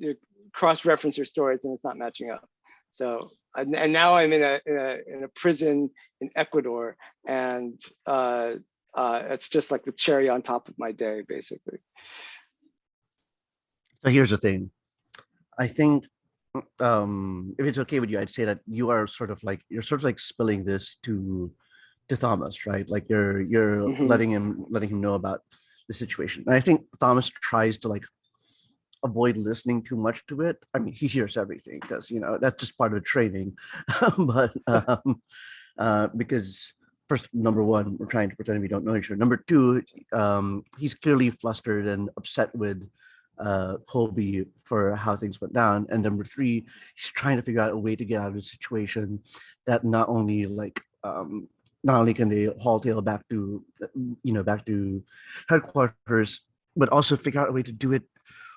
cross-reference their stories, and it's not matching up. So, and now I'm in a prison in Ecuador, and it's just like the cherry on top of my day, basically. So here's the thing. I think if it's okay with you, I'd say that you're sort of like spilling this to Thomas, right? Like you're letting him know about the situation. And I think Thomas tries to like avoid listening too much to it. I mean, he hears everything because that's just part of training. But because first, number one, we're trying to pretend we don't know each other. Number two, he's clearly flustered and upset with Colby for how things went down. And number three, he's trying to figure out a way to get out of the situation that not only can they haul tail back to headquarters, but also figure out a way to do it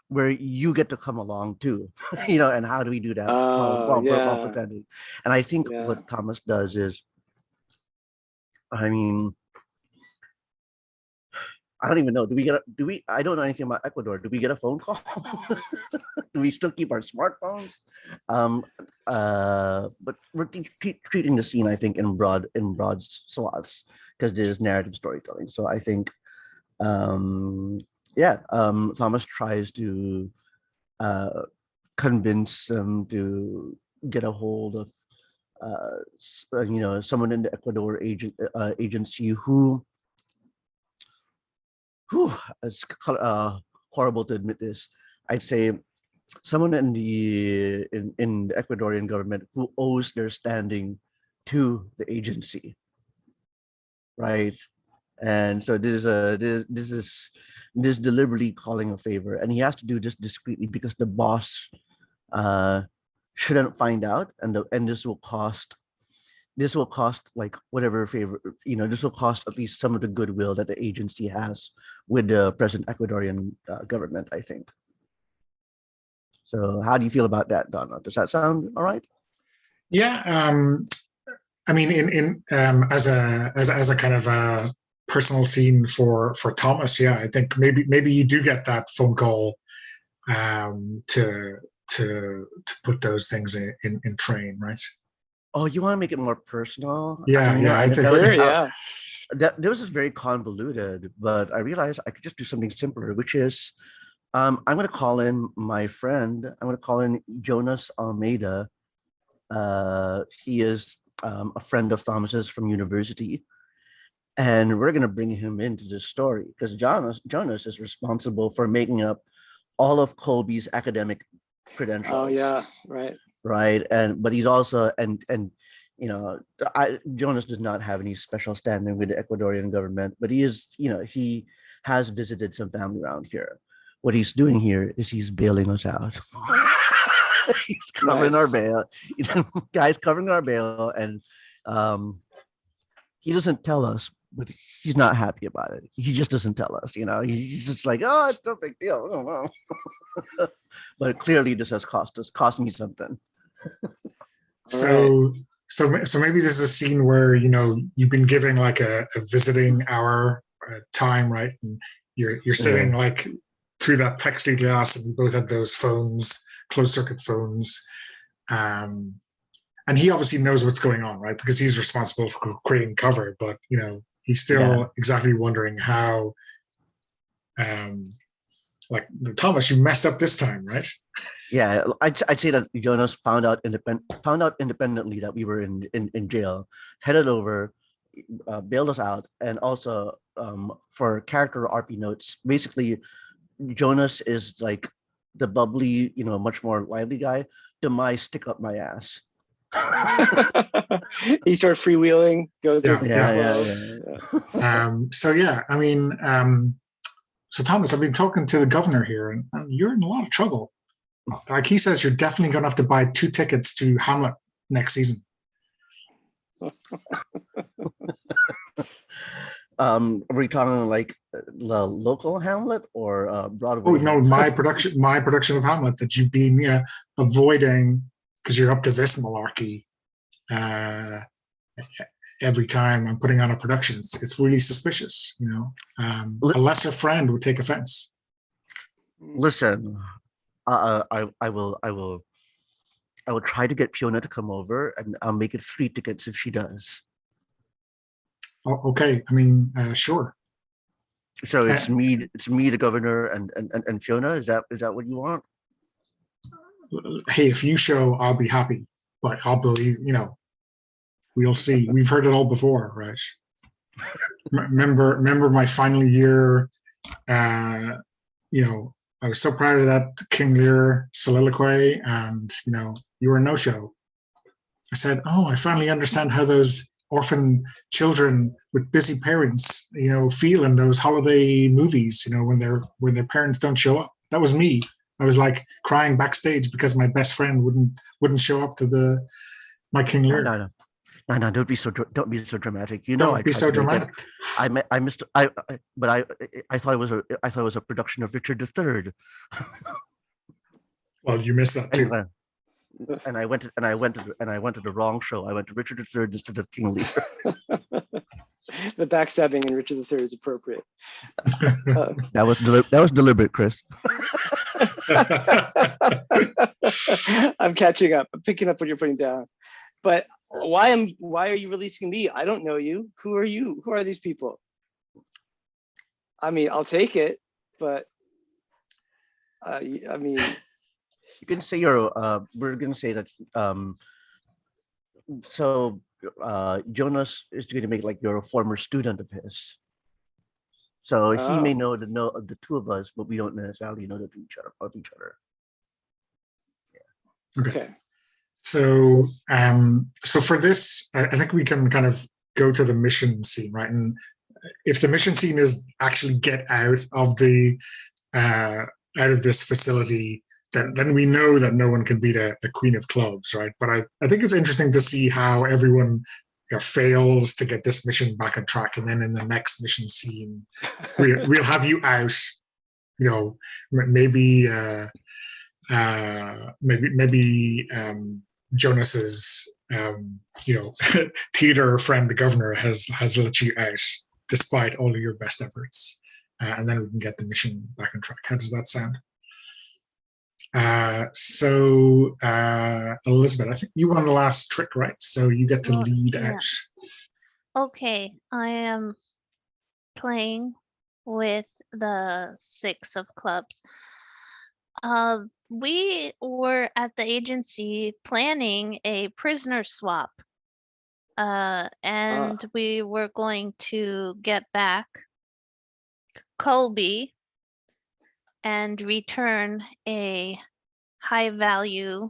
where you get to come along too, and how do we do that while pretending? And I think what Thomas does is, I mean, I don't even know. I don't know anything about Ecuador. Do we get a phone call? Do we still keep our smartphones? But we're treating the scene, I think, in broad swaths, because there's narrative storytelling. So I think, Thomas tries to convince them to get a hold of, someone in the Ecuador agency who it's horrible to admit this. I'd say someone in the Ecuadorian government who owes their standing to the agency, right? And so this is deliberately calling a favor, and he has to do this discreetly because the boss shouldn't find out, and this will cost like whatever favor, this will cost at least some of the goodwill that the agency has with the present Ecuadorian government, I think. So how do you feel about that, Donna? Does that sound all right? Yeah, I mean, in as a kind of a personal scene for Thomas, yeah, I think maybe you do get that phone call to put those things in train, right? Oh, you want to make it more personal? Yeah, I think that was just very convoluted, but I realized I could just do something simpler, which is I'm going to call in my friend. I'm going to call in Jonas Almeida. He is a friend of Thomas's from university, and we're going to bring him into this story because Jonas is responsible for making up all of Colby's academic credentials. Oh yeah, right. Right, but he's also Jonas does not have any special standing with the Ecuadorian government, but he is, he has visited some family around here. What he's doing here is he's bailing us out. He's covering our bail. Guys covering our bail, and he doesn't tell us, but he's not happy about it. He just doesn't tell us, he's just like, oh, it's no big deal. I don't know. But clearly this has cost me something. So maybe this is a scene where you've been given like a visiting hour time, right? And you're sitting like through that plexiglass, and we both had those phones, closed circuit phones, and he obviously knows what's going on, right? Because he's responsible for creating cover, but he's still exactly wondering how. Like, Thomas, you messed up this time, right? Yeah, I'd say that Jonas found out independently that we were in jail, headed over, bailed us out, and also for character RP notes, basically Jonas is like the bubbly, much more lively guy to my stick up my ass. He started freewheeling, goes Yeah. I mean, so Thomas, I've been talking to the governor here, and you're in a lot of trouble. Like, he says you're definitely going to have to buy 2 tickets to Hamlet next season. Are we talking like the local Hamlet or Broadway? Oh no, my production of Hamlet that you've been avoiding because you're up to this malarkey. Every time I'm putting on a production, it's really suspicious. A lesser friend would take offense. Listen, I will try to get Fiona to come over, and I'll make it 3 tickets if she does. Oh, okay, I mean, sure. So it's me, the governor, and Fiona. Is that what you want? Hey, if you show, I'll be happy, but I'll believe. We'll see. We've heard it all before, right? Remember my final year. I was so proud of that King Lear soliloquy, and you were a no-show. I said, "Oh, I finally understand how those orphan children with busy parents, feel in those holiday movies. When their parents don't show up." That was me. I was like crying backstage because my best friend wouldn't show up to my King Lear. No. No, don't be so dramatic. You know, I Don't be tried so to make it. dramatic. I missed. But I thought it was a production of Richard III. Well, you missed that too. Anyway, and I went to the wrong show. I went to Richard III instead of King Lear. The backstabbing in Richard III is appropriate. That was deliberate, Chris. I'm catching up. I'm picking up what you're putting down. But why are you releasing me? I don't know you. Who are you? Who are these people? I mean, I'll take it, but I mean, You can say we're gonna say that. So Jonas is going to make like you're a former student of his. So he may know the two of us, but we don't necessarily know each other. Okay. okay. So, so for this, I think we can kind of go to the mission scene, right? And if the mission scene is actually get out of this facility, then we know that no one can beat a queen of clubs, right? But I think it's interesting to see how everyone fails to get this mission back on track, and then in the next mission scene, we'll have you out. You know, maybe Jonas's theater friend, the governor, has let you out despite all of your best efforts, and then we can get the mission back on track. How does that sound? So Elizabeth, I think you won the last trick, right? So you get to lead out. Okay, I am playing with the 6 of clubs. We were at the agency planning a prisoner swap, and we were going to get back Colby and return a high-value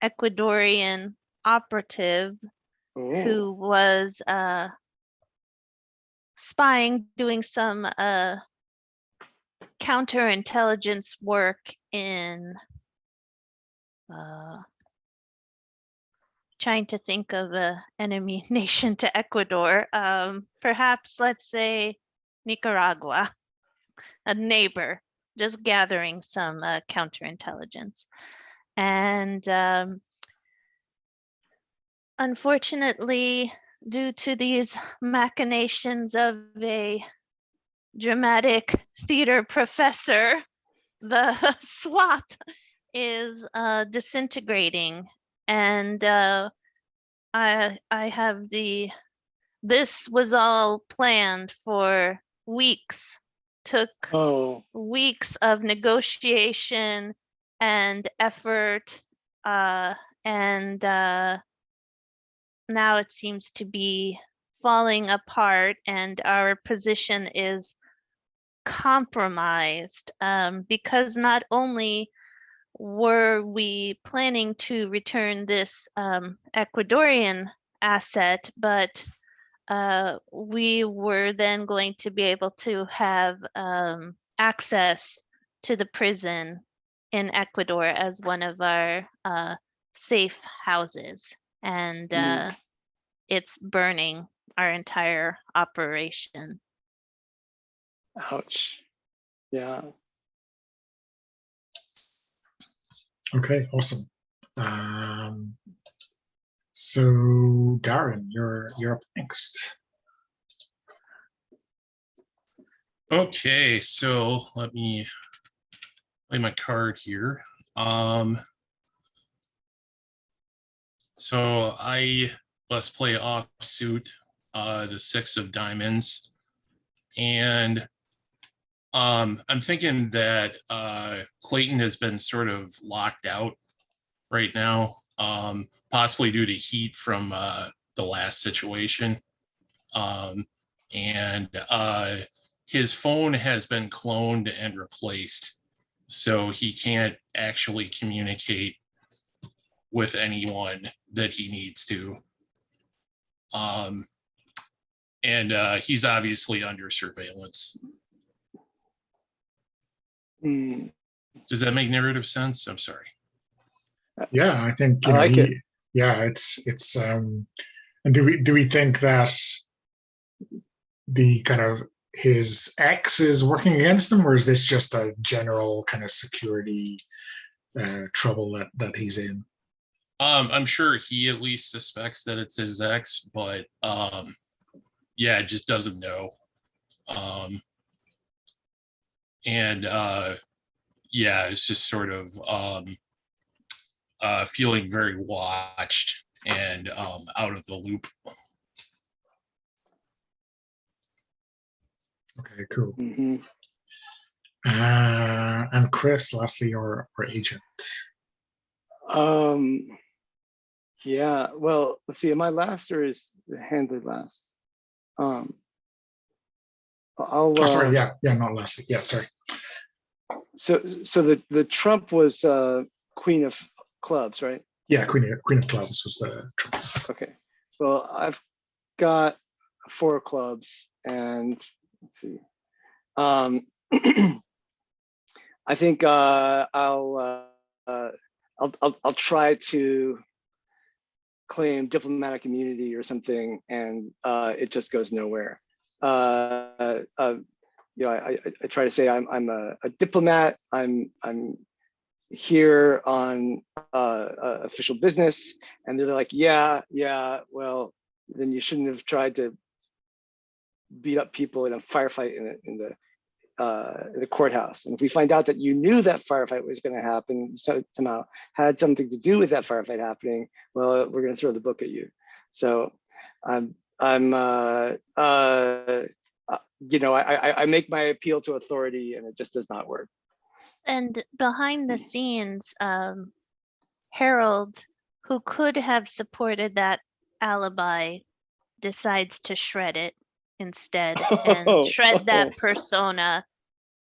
Ecuadorian operative who was spying, doing some counterintelligence work in trying to think of an enemy nation to Ecuador. Perhaps, let's say, Nicaragua, a neighbor, just gathering some counterintelligence. And unfortunately, due to these machinations of a dramatic theater professor, the swap is disintegrating, and I have this was all planned for weeks, took weeks of negotiation and effort, and now it seems to be falling apart, and our position is compromised, because not only were we planning to return this Ecuadorian asset, but we were then going to be able to have access to the prison in Ecuador as one of our safe houses, and it's burning our entire operation. Ouch. Yeah. Okay, awesome. So Darren, you're up next. Okay, so let me play my card here. So let's play offsuit, the 6 of diamonds, and I'm thinking that Clayton has been sort of locked out right now, possibly due to heat from the last situation, and his phone has been cloned and replaced, so he can't actually communicate with anyone that he needs to. And he's obviously under surveillance. Does that make narrative sense? I'm sorry. Yeah, I think I like it. Yeah, it's And do we think that the kind of his ex is working against him, or is this just a general kind of security trouble that he's in? I'm sure he at least suspects that it's his ex, but yeah, just doesn't know. And yeah, it's just sort of feeling very watched and out of the loop. Okay, cool. Mm-hmm. And Chris, lastly, your agent. Yeah, well, let's see, am I last or is Handley last? I'll Oh, sorry, yeah, not lastly. Yeah, sorry. So the trump was Queen of Clubs, right? Yeah, Queen of Clubs was the trump. Okay. Well, I've got 4 clubs, and let's see. I think I'll try to claim diplomatic immunity or something, and it just goes nowhere. You know, I try to say I'm a diplomat. I'm here on official business, and they're like, yeah, well, then you shouldn't have tried to beat up people in a firefight in the courthouse. And if we find out that you knew that firefight was going to happen, so somehow had something to do with that firefight happening, well, we're going to throw the book at you. So I'm you know, I make my appeal to authority, and it just does not work. And behind the scenes, Harold, who could have supported that alibi, decides to shred it instead and shred that persona.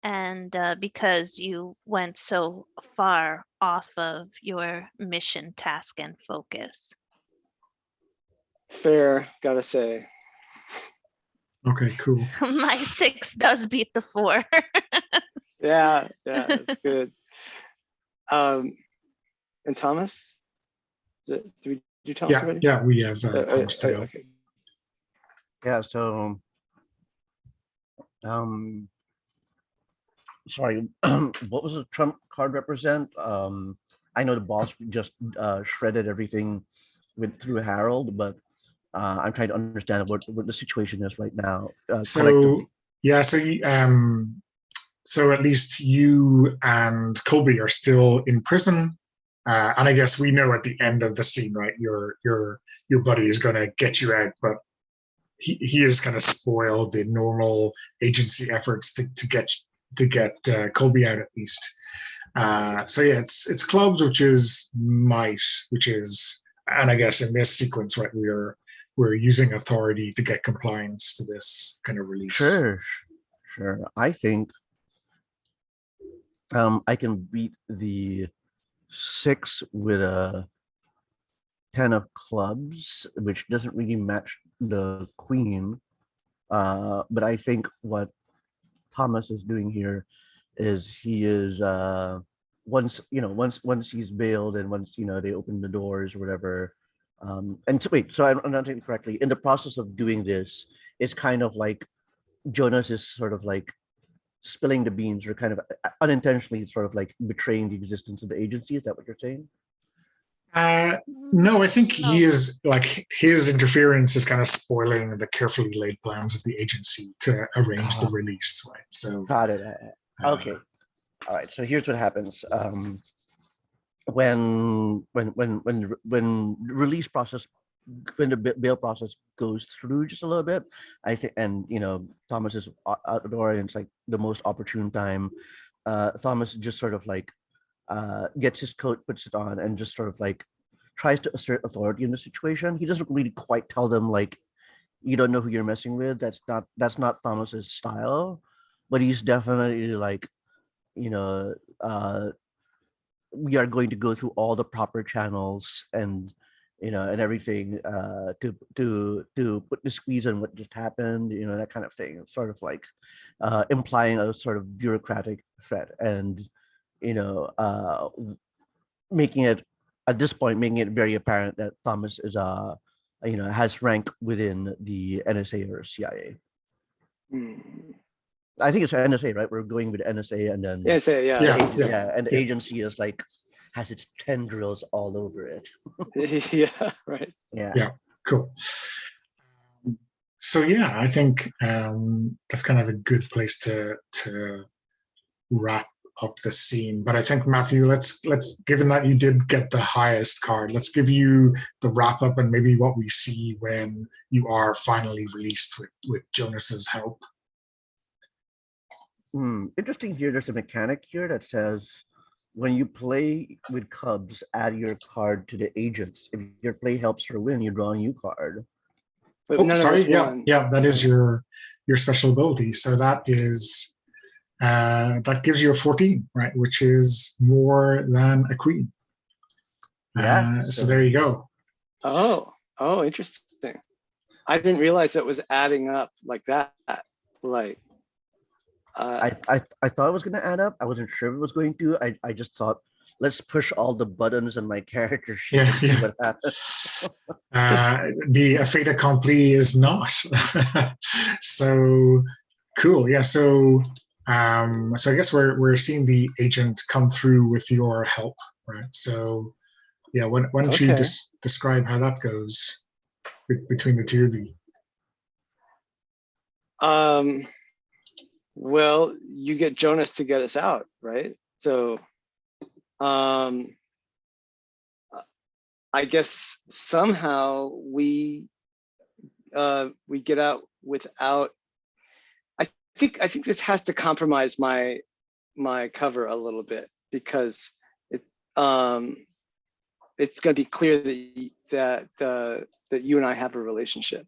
And because you went so far off of your mission, task, and focus. Fair, gotta say. Okay, cool. My 6 does beat the 4. Yeah, that's good. And Thomas? Do we do Thomas already? Yeah, we have Thomas to go. Okay. Yeah, so sorry, what was the trump card represent? I know the boss just shredded everything through Harold, but I'm trying to understand what the situation is right now. So yeah, so at least you and Colby are still in prison, and I guess we know at the end of the scene, right? Your buddy is going to get you out, but he is going to spoil the normal agency efforts to get Colby out at least. So yeah, it's clubs, which is might, which is, and I guess in this sequence, right, we're using authority to get compliance to this kind of release. Sure. I think I can beat the 6 with a 10 of clubs, which doesn't really match the queen. But I think what Thomas is doing here is he is once he's bailed and once they open the doors or whatever. And so, wait, so I'm not taking it correctly. In the process of doing this, it's kind of like Jonas is sort of like spilling the beans, or kind of unintentionally sort of like betraying the existence of the agency. Is that what you're saying? No, I think he is like, his interference is kind of spoiling the carefully laid plans of the agency to arrange the release, right? So got it. Okay. All right. So here's what happens. When release process, when the bail process goes through just a little bit, I think, and Thomas is out the door, and it's like the most opportune time. Thomas just sort of like gets his coat, puts it on, and just sort of like tries to assert authority in the situation. He doesn't really quite tell them like, you don't know who you're messing with. That's not Thomas's style, but he's definitely like, we are going to go through all the proper channels and and everything to put the squeeze on what just happened, that kind of thing. It's sort of like implying a sort of bureaucratic threat, and making it, at this point, making it very apparent that Thomas is has rank within the NSA or CIA. Hmm. I think it's NSA, right? We're going with NSA, and then Yeah, say yeah. Yeah. and the Yeah. agency is like has its tendrils all over it. Yeah, right. Yeah. Cool. So yeah, I think that's kind of a good place to wrap up the scene. But I think Matthew, let's given that you did get the highest card, let's give you the wrap up and maybe what we see when you are finally released with Jonas's help. Interesting here. There's a mechanic here that says when you play with Cubs, add your card to the agents. If your play helps her win, you draw a new card. But Oh, none sorry. of us won. Yeah, that is so- your special ability. So that is that gives you a 14, right? Which is more than a queen. Yeah. So there you go. Oh, interesting. I didn't realize that was adding up like that. Like, I thought it was going to add up. I wasn't sure if it was going to. I just thought, let's push all the buttons on my character sheet and see what happens. The fait accompli is not. So cool. Yeah. So so I guess we're seeing the agent come through with your help, right? So yeah, why don't you Okay. describe how that goes between the two of you? Well, you get Jonas to get us out, right? So, I guess somehow we get out without. I think this has to compromise my cover a little bit because it's going to be clear that you and I have a relationship,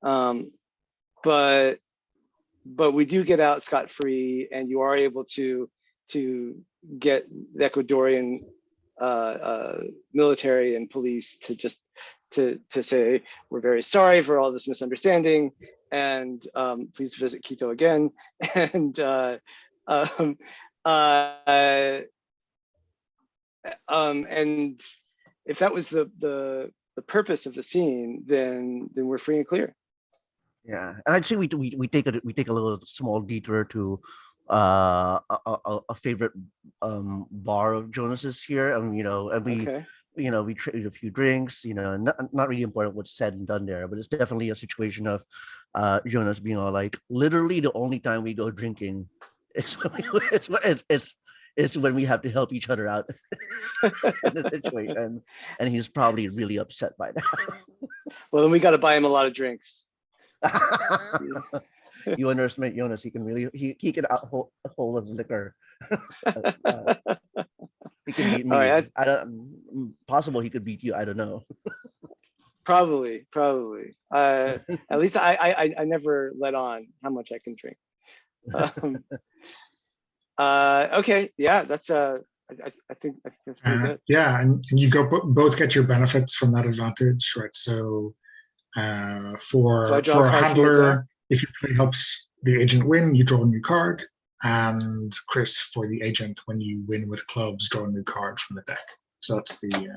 but we do get out scot-free, and you are able to get the Ecuadorian military and police to just to say we're very sorry for all this misunderstanding, and please visit Quito again. And and if that was the purpose of the scene, then we're free and clear. Yeah, and I'd say we take a little small detour to a favorite bar of Jonas's here, and we Okay. we traded a few drinks. Not really important what's said and done there, but it's definitely a situation of Jonas being all like, literally the only time we go drinking is when we have to help each other out in the situation, and he's probably really upset by that. Well, then we got to buy him a lot of drinks. You underestimate Jonas. He can really he can hold of liquor. He can beat me. All right, I don't, possible he could beat you. I don't know. probably. At least I never let on how much I can drink. Okay, yeah, that's I think that's pretty good. Yeah, and you both get your benefits from that advantage, right? So for I draw a a card from the handler, if your play helps the agent win, you draw a new card. And Chris, for the agent, when you win with clubs, draw a new card from the deck. So that's the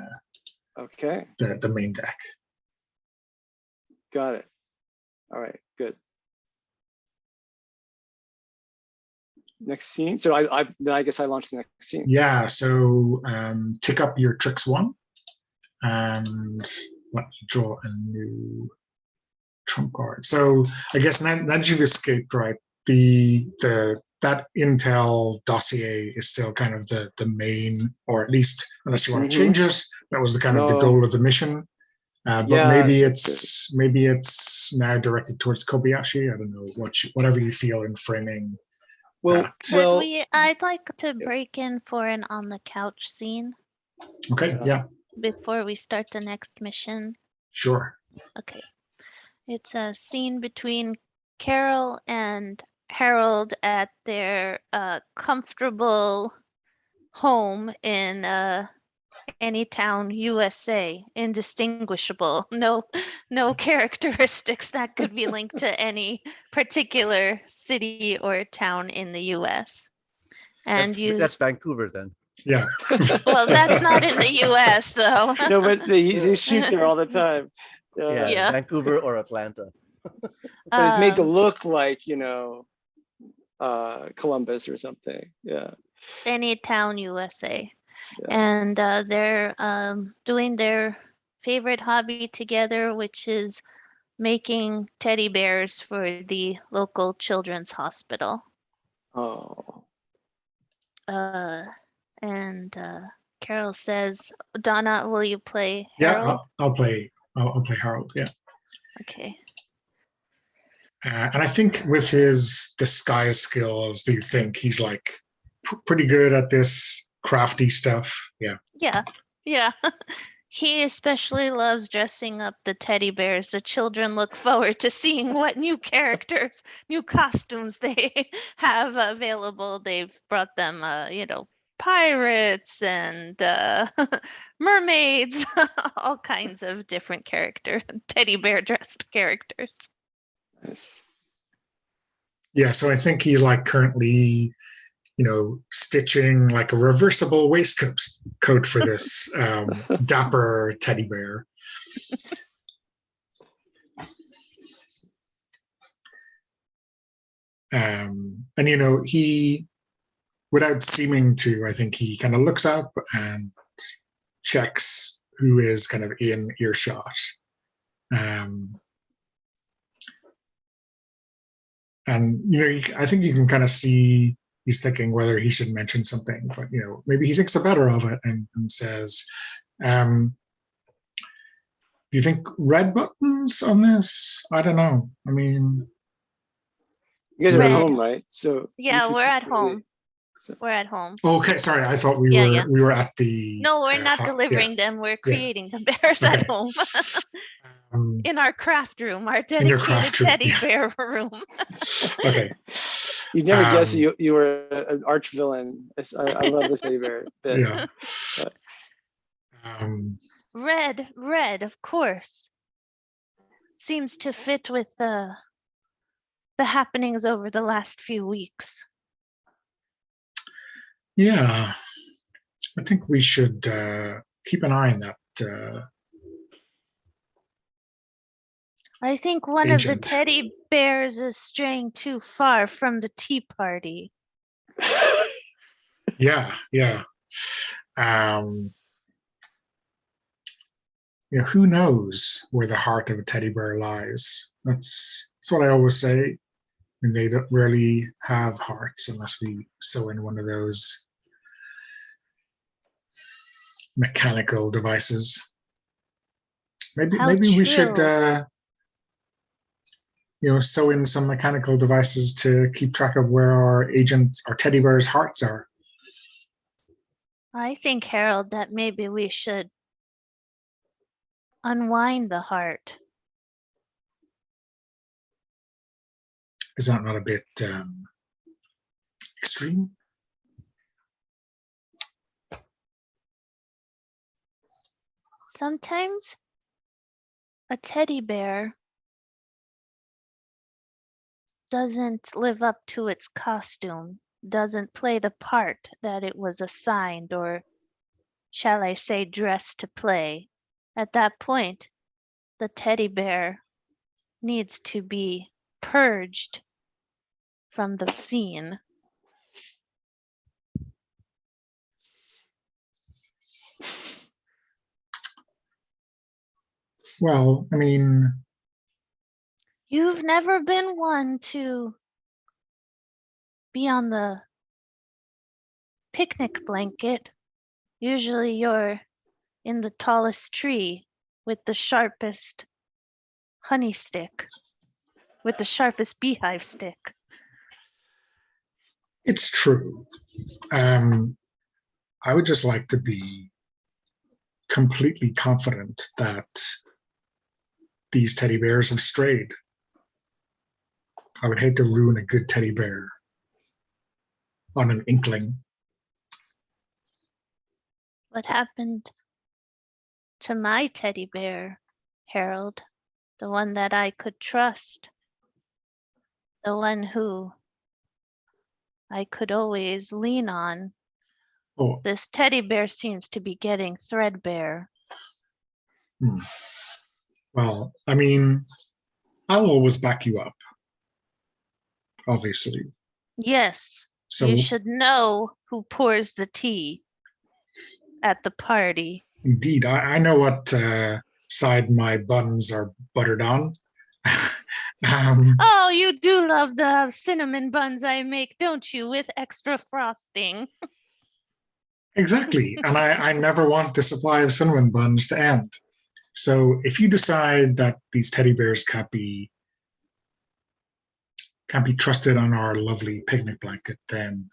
Okay, the main deck. got it. All right, good. Next scene. So I guess I launched the next scene. Yeah. So tick up your tricks one, and let you draw a new trump card. So I guess now that you've escaped, right? That intel dossier is still kind of the main, or at least unless you want to change it, that was the kind of the goal of the mission. But Yeah, maybe it's now directed towards Kobayashi. I don't know, whatever you feel in framing. well, that. I'd like to break in for an on the couch scene Okay, yeah, before we start the next mission. sure. Okay. It's a scene between Carol and Harold at their comfortable home in any town, USA, indistinguishable. No characteristics that could be linked to any particular city or town in the US. And That's Vancouver then. Yeah. Well, that's not in the US though. No, but they shoot there all the time. Yeah, Yeah. Vancouver or Atlanta. But it's made to Um, look like, Columbus or something. Yeah. any town, USA. Yeah. And they're doing their favorite hobby together, which is making teddy bears for the local children's hospital. Oh. And Carol says, Donna, will you play Yeah, Harold? I'll play. I'll play Harold. Yeah, Okay. and I think with his disguise skills, do you think he's like pretty good at this crafty stuff? Yeah. Yeah. Yeah. He especially loves dressing up the teddy bears. The children look forward to seeing what new characters, new costumes they have available. They've brought them, pirates and mermaids, all kinds of different character, teddy bear dressed characters. Nice. Yeah, so I think he's like currently, stitching like a reversible waistcoat coat for this dapper teddy bear. And he, without seeming to, I think he kind of looks up and checks who is kind of in earshot. And I think you can kind of see he's thinking whether he should mention something, but maybe he thinks the better of it and says, "Do you think red buttons on this? I don't know. I mean, You guys are at Red. home, right? So you Yeah, can we're speak at freely. home. We're at home. okay, sorry. I thought we Yeah. were at the. No, we're not yeah. delivering them. We're creating the bears Okay. at home. Um, In our craft room, our In your dedicated craft room, teddy yeah. bear room. Okay. You never guessed Um, you were an arch villain. I love this teddy bear bit. Yeah. Red, of course. Seems to fit with the happenings over the last few weeks. Yeah. I think we should keep an eye on that. I think one of the Agent. teddy bears is straying too far from the tea party. Yeah. Who knows where the heart of a teddy bear lies? That's what I always say. I mean, they don't rarely have hearts unless we sew in one of those mechanical devices. How Maybe we should true. sew in some mechanical devices to keep track of where our teddy bears' hearts are. I think, Harold, that maybe we should unwind the heart. Is that not a bit extreme? Sometimes a teddy bear doesn't live up to its costume, doesn't play the part that it was assigned, or shall I say dressed to play. At that point, the teddy bear needs to be purged from the scene. Well, I mean, You've never been one to be on the picnic blanket. Usually you're in the tallest tree with the sharpest honey stick, with the sharpest beehive stick. it's true. I would just like to be completely confident that these teddy bears have strayed. I would hate to ruin a good teddy bear on an inkling. What happened to my teddy bear, Harold? The one that I could trust. The one who I could always lean on. Oh, This teddy bear seems to be getting threadbare. Well, I mean, I'll always back you up, obviously. Yes, you So should know who pours the tea at the party. indeed, I know what side my buns are buttered on. Oh, you do love the cinnamon buns I make, don't you, with extra frosting? Exactly, and I never want the supply of cinnamon buns to end. So if you decide that these teddy bears can't be trusted on our lovely picnic blanket, then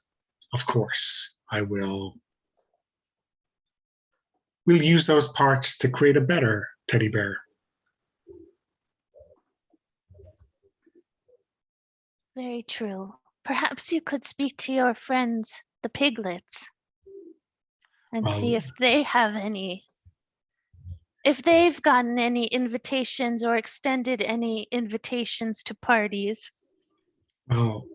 of course I will. We'll use those parts to create a better teddy bear. Very true. Perhaps you could speak to your friends, the piglets, and see Well, if they have if they've gotten any invitations or extended any invitations to parties. well,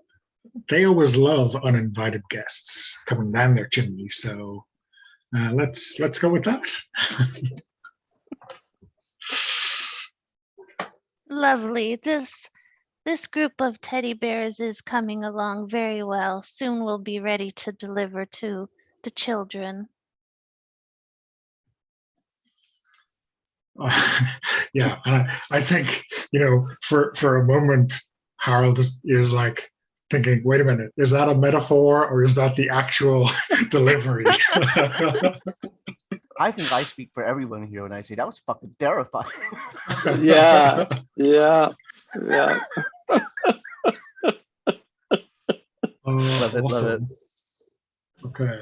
they always love uninvited guests coming down their chimney, so let's go with that. Lovely. This group of teddy bears is coming along very well. Soon we'll be ready to deliver to the children. Yeah, and I think for a moment Harold is like thinking, wait a minute, is that a metaphor or is that the actual delivery? I think I speak for everyone here when I say that was fucking terrifying. Yeah. Love it, love Awesome. Okay.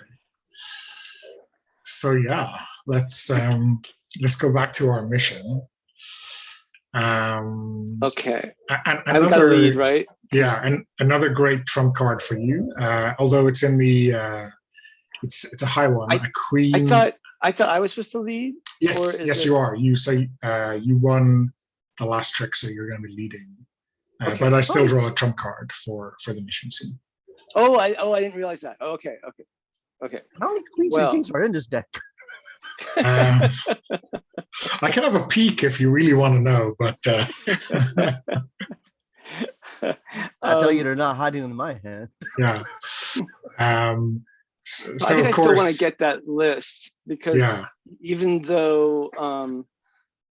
So yeah, let's go back to our mission. Okay. And I've got a lead, right? Yeah, and another great trump card for you. Although it's in the it's a high one. A queen. I thought I was supposed to lead. Yes, you are. You say you won the last trick, so you're going to be leading. Okay. But I still draw a trump card for the mission scene. Oh, I didn't realize that. Oh, okay. How many queens and kings are in this deck? I can have a peek if you really want to know, but I tell you, they're not hiding in my hand. Yeah. So I think I still want to get that list because even though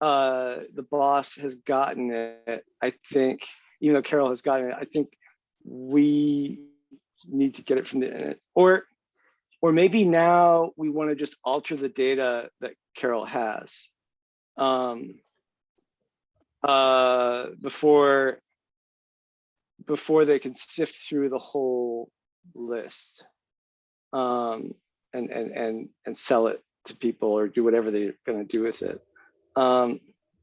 the boss has gotten it, I think even though Carol has gotten it, I think we need to get it from the internet, or maybe now we want to just alter the data that Carol has before they can sift through the whole list and sell it to people or do whatever they're going to do with it.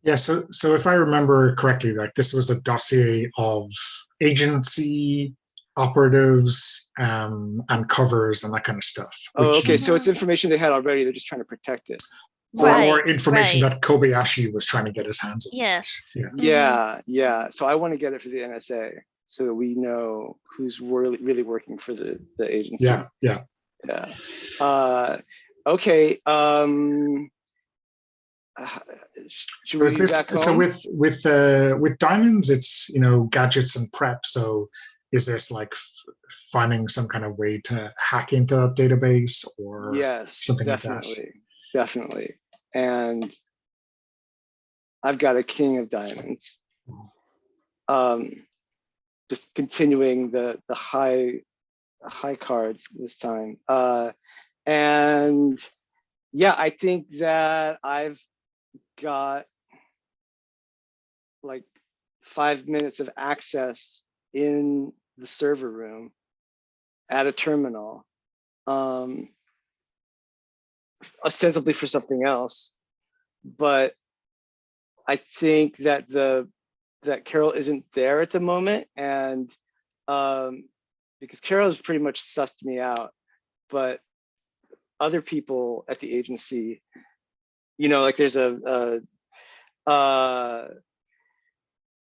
Yeah, so if I remember correctly, like this was a dossier of agency operatives and covers and that kind of stuff. Oh, okay. So it's information they had already. They're just trying to protect it. Or information that Kobayashi was trying to get his hands on. Yes. Yeah. So I want to get it for the NSA so that we know who's really working for the agency. Yeah. Okay. Should we be back home? So with diamonds, it's gadgets and prep. So is this like finding some kind of way to hack into that database or something like that? Definitely. And I've got a king of diamonds. Just continuing the high cards this time. And yeah, I think that I've got like 5 minutes of access in the server room at a terminal, ostensibly for something else, but I think that that Carol isn't there at the moment, and because Carol has pretty much sussed me out, but other people at the agency, like there's a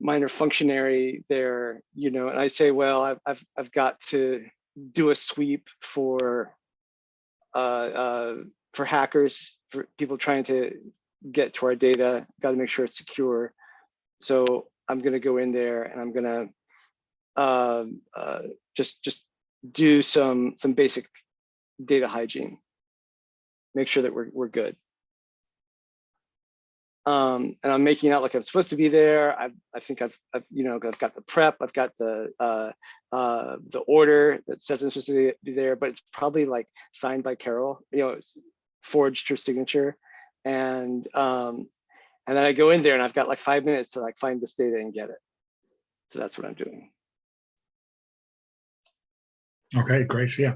minor functionary there, and I say, well, I've got to do a sweep for hackers, for people trying to get to our data, got to make sure it's secure. So I'm going to go in there and I'm going to just do some basic data hygiene, make sure that we're good. And I'm making out like I'm supposed to be there. I think I've got the prep, I've got the order that says I'm supposed to be there, but it's probably like signed by Carol, it's forged her signature. And then I go in there and I've got like 5 minutes to like find this data and get it. So that's what I'm doing. Okay, great. Yeah.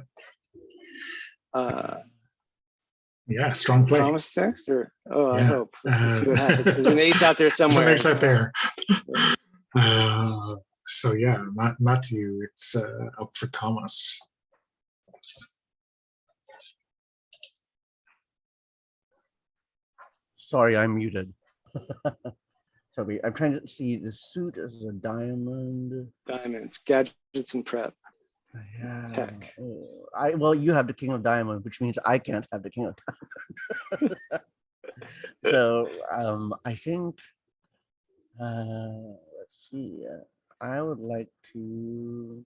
Yeah, strong play. Promise text or I Yeah. hope. Let's see what happens. There's an ace out there somewhere. There's an ace out there. So yeah, Matthew, it's up for Thomas. Sorry, I'm muted. Sorry, I'm trying to see the suit as a diamond. Diamonds, gadgets, and prep. Yeah. Tech. Well, you have the king of diamond, which means I can't have the king of diamond. So I think let's see. I would like to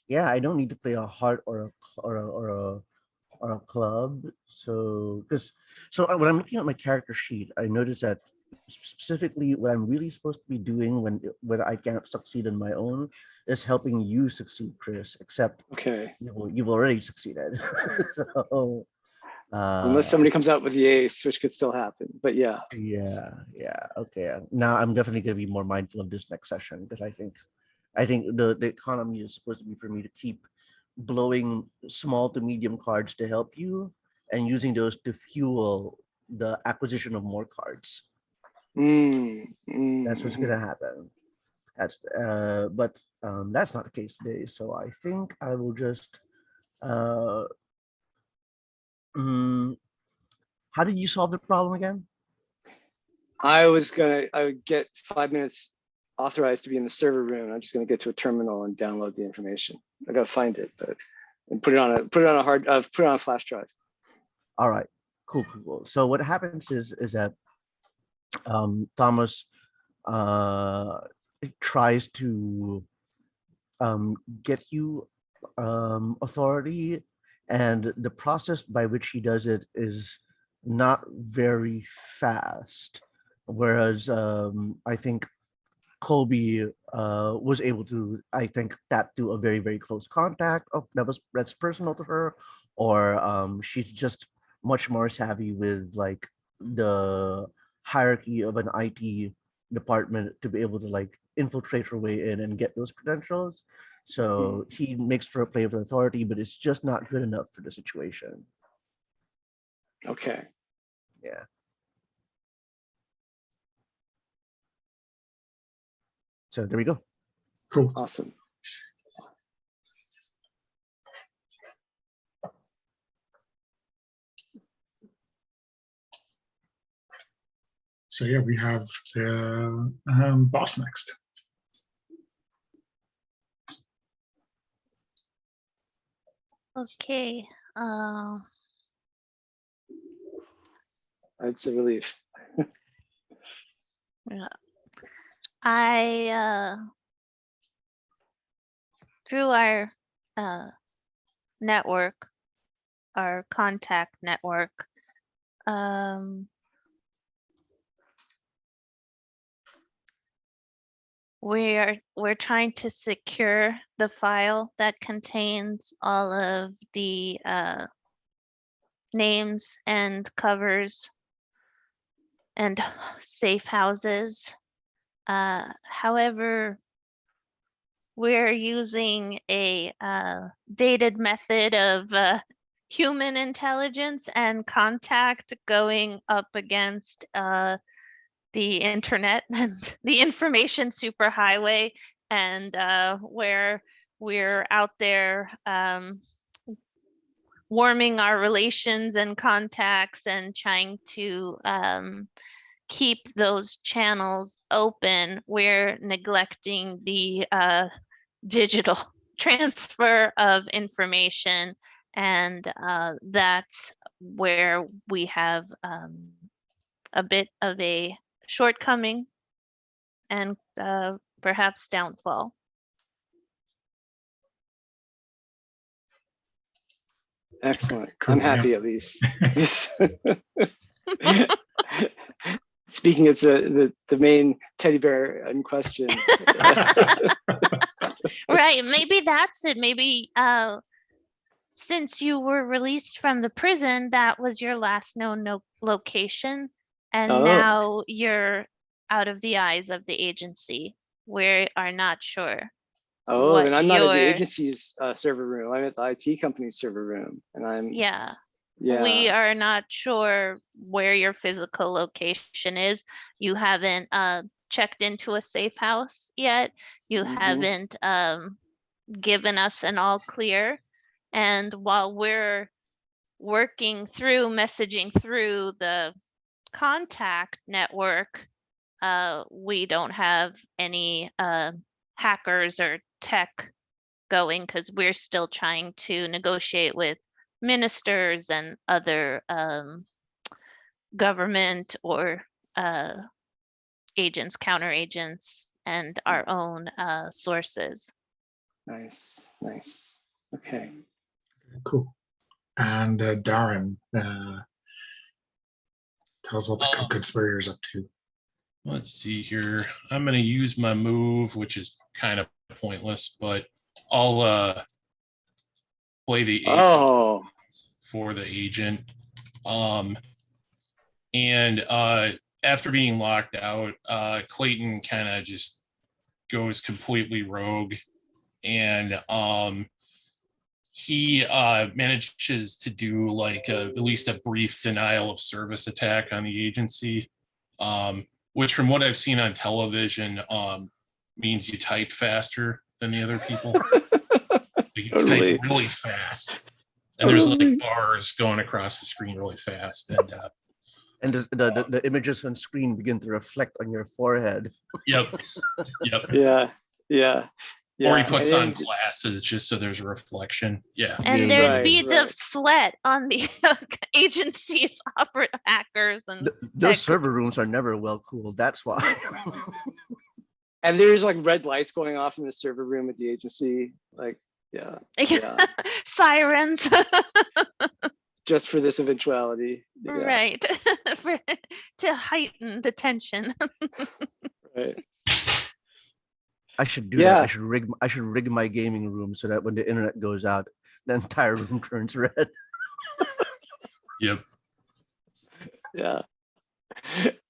yeah, I don't need to play a heart or a club. So when I'm looking at my character sheet, I notice that specifically what I'm really supposed to be doing when I can't succeed on my own is helping you succeed, Chris. Except Okay. you've already succeeded. So unless somebody comes out with the ace, which could still happen. But yeah. Yeah. Okay. Now I'm definitely going to be more mindful of this next session because I think the economy is supposed to be for me to keep blowing small to medium cards to help you and using those to fuel the acquisition of more cards. That's what's going to happen. But that's not the case today. So I think I will just how did you solve the problem again? I would get 5 minutes authorized to be in the server room. I'm just going to get to a terminal and download the information. I got to find it, and put it on a flash drive. All right, cool. So what happens is that Thomas tries to get you authority, and the process by which he does it is not very fast. Whereas I think Colby was able to, tap to a very, very close contact that's personal to her, or she's just much more savvy with like the hierarchy of an IT department to be able to like infiltrate her way in and get those credentials. So he makes for a play of authority, but it's just not good enough for the situation. Okay. Yeah. So there we go. Cool. Awesome. So yeah, we have the boss next. Okay. It's a relief. Yeah. I through our network, our contact network, we're trying to secure the file that contains all of the names and covers and safe houses. However, we're using a dated method of human intelligence and contact going up against the internet and the information superhighway, and where we're out there warming our relations and contacts and trying to keep those channels open. We're neglecting the digital transfer of information, and that's where we have a bit of a shortcoming and perhaps downfall. Excellent. Cool, I'm happy at least. Speaking as the main teddy bear in question. Right, maybe that's it. Maybe since you were released from the prison, that was your last known location, and Oh. now you're out of the eyes of the agency. We are not sure. Oh, what and I'm not at the your- agency's server room. I'm at the IT company's server room, and I'm Yeah. yeah. We are not sure where your physical location is. You haven't checked into a safe house yet. You Mhm. haven't given us an all clear. And while we're messaging through the contact network, we don't have any hackers or tech going because we're still trying to negotiate with ministers and other government or agents, counter agents, and our own sources. Nice. Okay. Cool. And Darren, tell us what the conspirator's up to. Let's see here. I'm going to use my move, which is kind of pointless, but I'll play the ace Oh, for the agent. And after being locked out, Clayton kind of just goes completely rogue, and he manages to do like at least a brief denial of service attack on the agency, which from what I've seen on television means you type faster than the other people. You Totally. type really fast, and there's like bars going across the screen really fast, And the images on screen begin to reflect on your forehead. Yep. Yeah. Or he puts on And- glasses just so there's a reflection. Yeah. And Yeah, there's right, beads right. of sweat on the agency's hackers and Those tech. server rooms are never well cooled. That's why. And there's like red lights going off in the server room at the agency. Like, yeah. sirens. Just for this eventuality. Yeah, Right. To heighten the tension. right. I should do Yeah. that. I should rig my gaming room so that when the internet goes out, the entire room turns red. Yep. Yeah.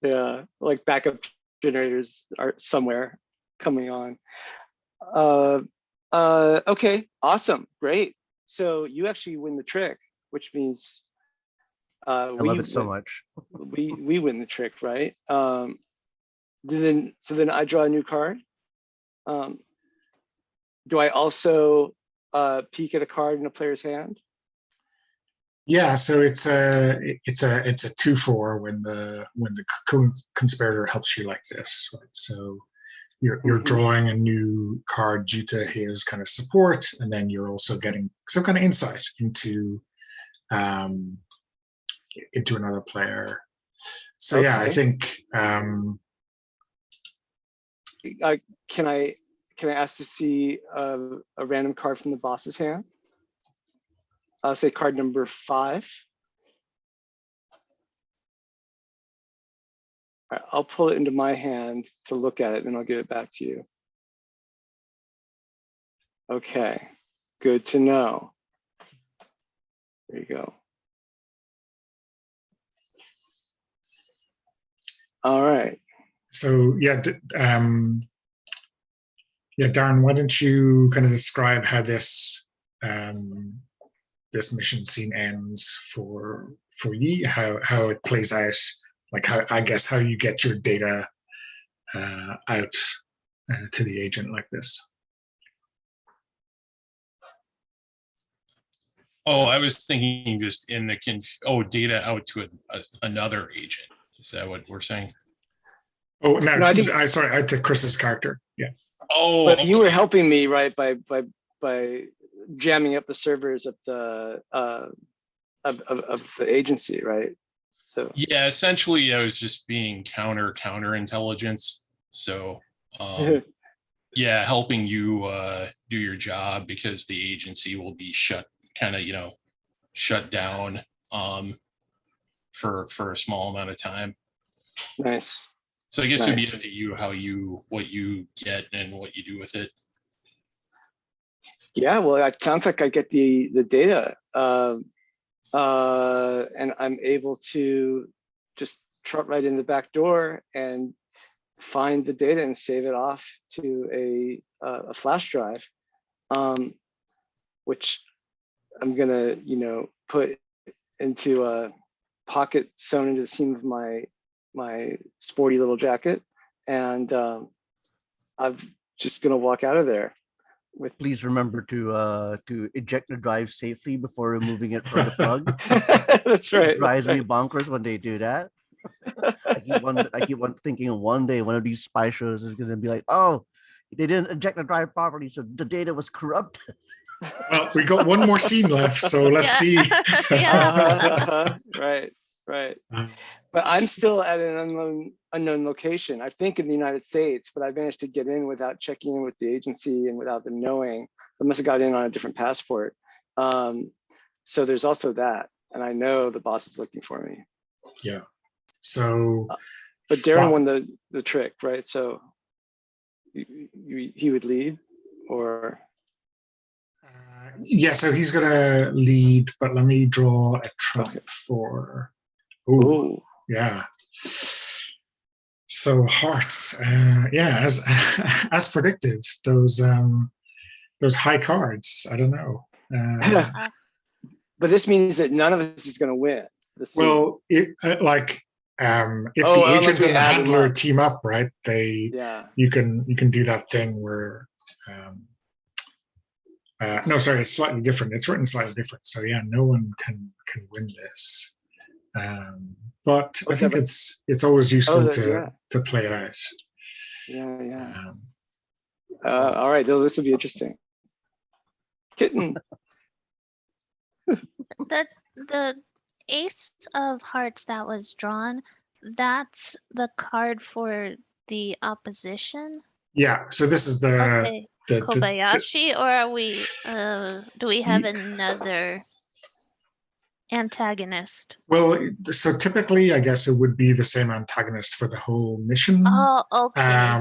Yeah. Like backup generators are somewhere coming on. Okay, awesome, great. So you actually win the trick, which means I love it so much. we win the trick, right? So then I draw a new card. Do I also peek at a card in a player's hand? Yeah, so it's a 2/4 when the conspirator helps you like this, right? So you're Mhm. drawing a new card due to his kind of support, and then you're also getting some kind of insight into another player. So yeah, I Okay. think Can I ask to see a random card from the boss's hand? I'll say card number 5. All right, I'll pull it into my hand to look at it, and I'll give it back to you. Okay, good to know. There you go. All right. so. Yeah, Darren, why don't you kind of describe how this this mission scene ends for you, how it plays out, like how you get your data out to the agent like this. Oh, I was thinking just in the data out to another agent. Is that what we're saying? Oh no, No, I think- sorry, out to Chris's character. Yeah. Oh, But you were okay. helping me, right, by by jamming up the servers of the agency, right? So yeah, essentially, I was just being counterintelligence. So yeah, helping you do your job because the agency will be shut down for a small amount of time. nice. So I guess it'd be Nice. up to you what you get and what you do with it. Yeah, well, it sounds like I get the data, and I'm able to just trot right in the back door and find the data and save it off to a flash drive, which I'm gonna, put into a pocket sewn into the seam of my sporty little jacket, and I'm just gonna walk out of there with. Please remember to eject the drive safely before removing it from the plug. That's It right. drives that's me right. bonkers when they do that. I keep thinking one day one of these spy shows is going to be like, oh, they didn't eject the drive properly, so the data was corrupted. Well, we got one more scene left, so let's see. Yeah. Right. But I'm still at an unknown location, I think in the United States, but I managed to get in without checking in with the agency and without them knowing. I must have got in on a different passport. So there's also that. And I know the boss is looking for me. Yeah. So, but Darren won the trick, right? So he would lead, or? Yeah, so he's gonna lead, but let me draw a trap for. Ooh. Yeah. So hearts, yeah, as predicted, those high cards. I don't know. But this means that none of us is going to win. Well, if the agent and the handler team up, right? You can do that thing where. No, sorry, it's slightly different. It's written slightly different. So yeah, no one can win this. But I think it's always useful to play it out. Yeah. All right, this will be interesting. Kitten. The ace of hearts that was drawn, that's the card for the opposition. Yeah. So this is the Kobayashi, or are we? Do we have another antagonist? Well, so typically, I guess it would be the same antagonist for the whole mission. Oh, okay.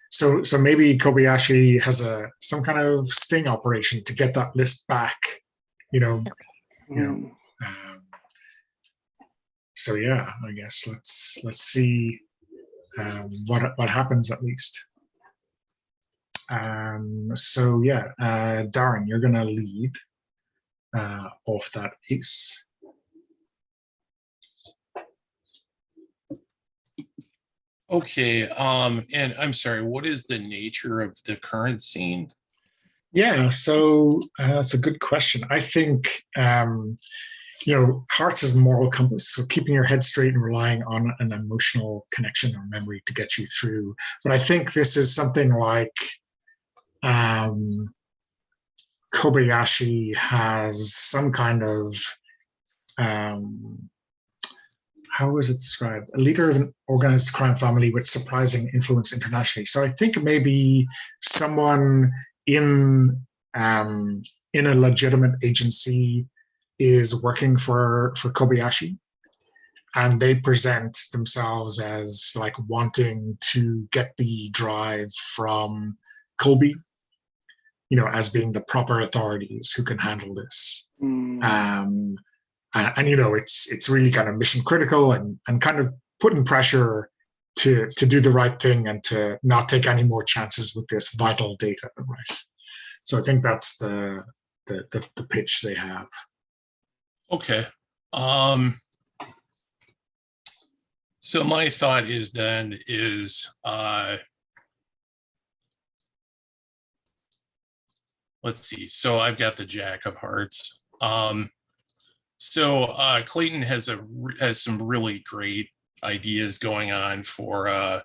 So maybe Kobayashi has some kind of sting operation to get that list back. Okay. So yeah, I guess let's see what happens at least. So yeah, Darren, you're gonna lead off that ace. Okay, and I'm sorry, what is the nature of the current scene? Yeah, so that's a good question. I think hearts is moral compass, so keeping your head straight and relying on an emotional connection or memory to get you through. But I think this is something like Kobayashi has some kind of how was it described? A leader of an organized crime family with surprising influence internationally. So I think maybe someone in a legitimate agency is working for Kobayashi, and they present themselves as like wanting to get the drive from Colby, as being the proper authorities who can handle this. And it's really kind of mission critical and kind of putting pressure to do the right thing and to not take any more chances with this vital data, right? So I think that's the pitch they have. Okay. So my thought is let's see. So I've got the Jack of Hearts. So Clayton has some really great ideas going on for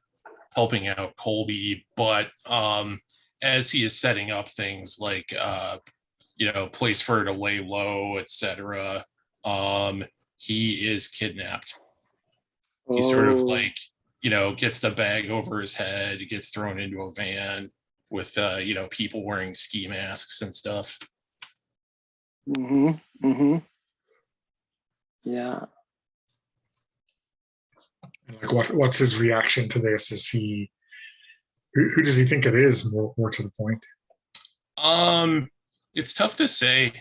helping out Colby, but as he is setting up things like place for her to lay low, etc., he is kidnapped. He sort of like, gets the bag over his head, gets thrown into a van with people wearing ski masks and stuff. Yeah. Like, what's his reaction to this? Is he who does he think it is? More to the point. It's tough to say.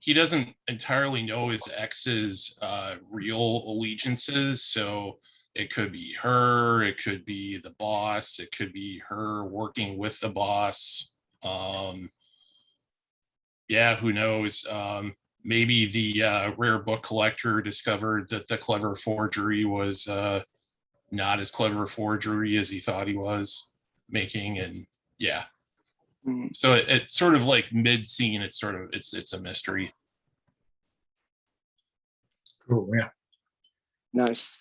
He doesn't entirely know his ex's real allegiances, so it could be her, it could be the boss, it could be her working with the boss. Yeah, who knows? Maybe the rare book collector discovered that the clever forgery was not as clever a forgery as he thought he was making, and yeah. So it's sort of like mid-scene. It's a mystery. Cool. Yeah. Nice.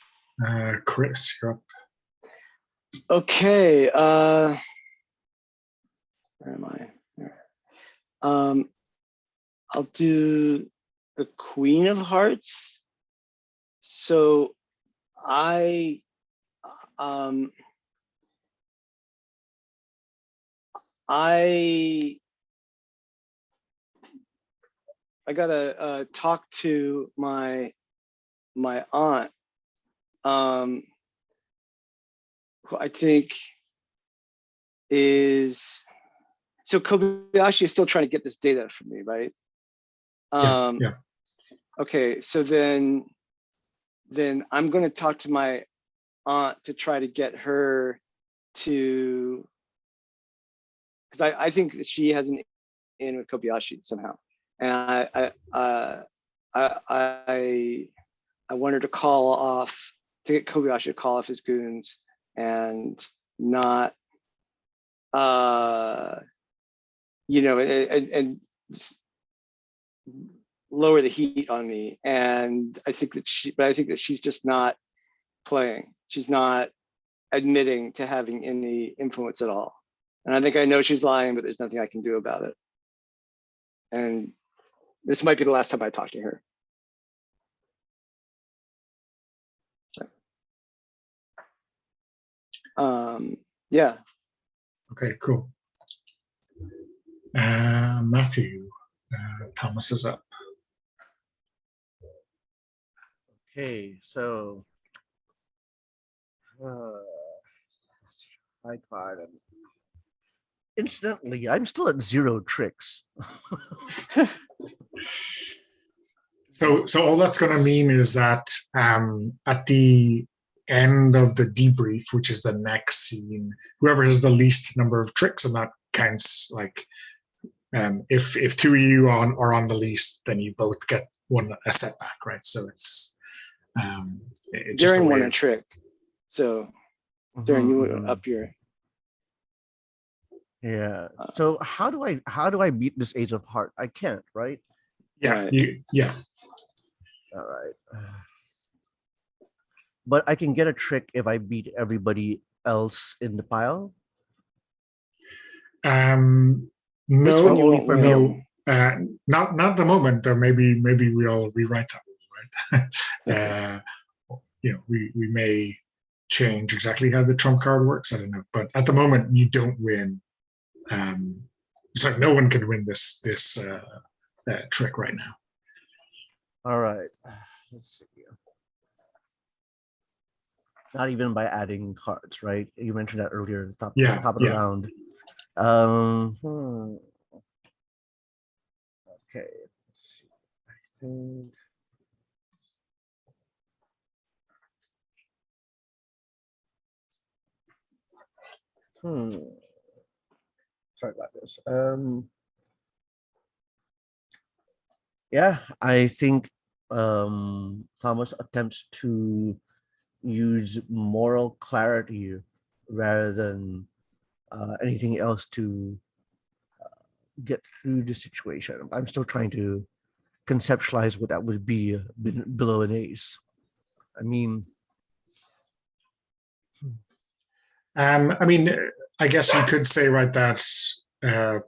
Chris, you're up. Okay. Where am I? There. I'll do the Queen of Hearts. So I gotta talk to my aunt, who I think is, so Kobayashi is still trying to get this data from me, right? Yeah. Okay, so then I'm going to talk to my aunt to try to get her to, because I think that she has an in with Kobayashi somehow, and I want her to get Kobayashi to call off his goons and not and just lower the heat on me. And I think that she's just not playing. She's not admitting to having any influence at all. And I think I know she's lying, but there's nothing I can do about it. And this might be the last time I talk to her. Yeah. Okay, cool. Matthew, Thomas is up. Okay, so high card. Incidentally, I'm still at 0 tricks. So all that's going to mean is that at the end of the debrief, which is the next scene, whoever has the least number of tricks, and that counts like if 2 of you are on the least, then you both get a setback, right? So it's just Darren won a trick, so Darren, you went up your. Yeah. So how do I beat this Ace of Heart? I can't, right? Yeah. Right. Yeah. All right. But I can get a trick if I beat everybody else in the pile. No, only for no, not at the moment. Maybe we'll rewrite that rule, right? We may change exactly how the trump card works. I don't know, but at the moment you don't win. So no one can win this trick right now. All right. Let's see. Not even by adding cards, right? You mentioned that earlier. Top of the round. Okay. Let's see. I think. Sorry about this. Yeah, I think Thomas attempts to use moral clarity rather than anything else to get through the situation. I'm still trying to conceptualize what that would be below an ace. I mean, I guess you could say, right, that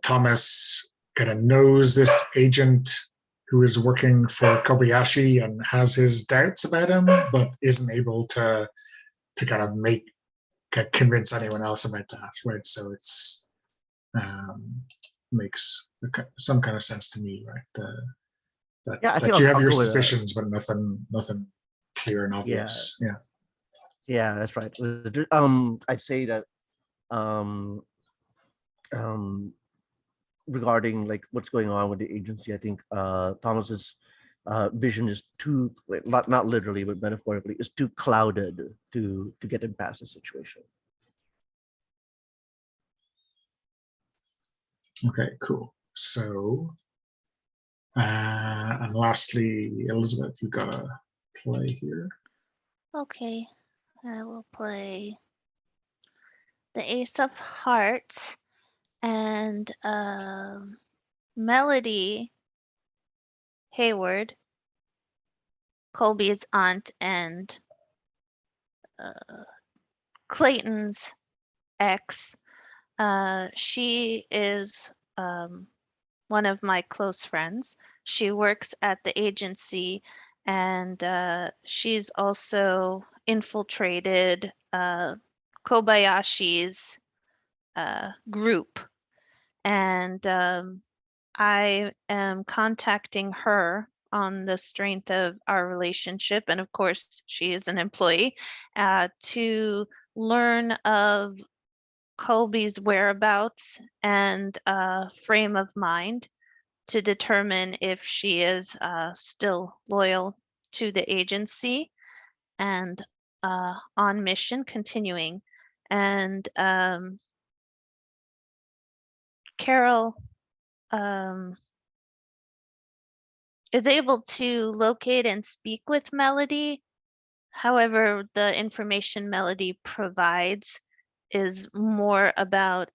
Thomas kind of knows this agent who is working for Kobayashi and has his doubts about him, but isn't able to kind of convince anyone else about that, right? So it's makes some kind of sense to me, right? Yeah, I think That you have I'll your go with that. suspicions, but nothing clear and obvious. Yeah. Yeah, that's right. I'd say that um, regarding like what's going on with the agency, I think Thomas's vision is too, not literally but metaphorically, is too clouded to get him past the situation. Okay, cool. So, and lastly, Elizabeth, you got to play here. Okay, I will play the Ace of Hearts and Melody Hayward, Colby's aunt, and Clayton's ex. She is one of my close friends. She works at the agency, and she's also infiltrated Kobayashi's group. And I am contacting her on the strength of our relationship, and of course, she is an employee, to learn of Colby's whereabouts and frame of mind to determine if she is still loyal to the agency and on mission continuing. And Carol is able to locate and speak with Melody. However, the information Melody provides is more about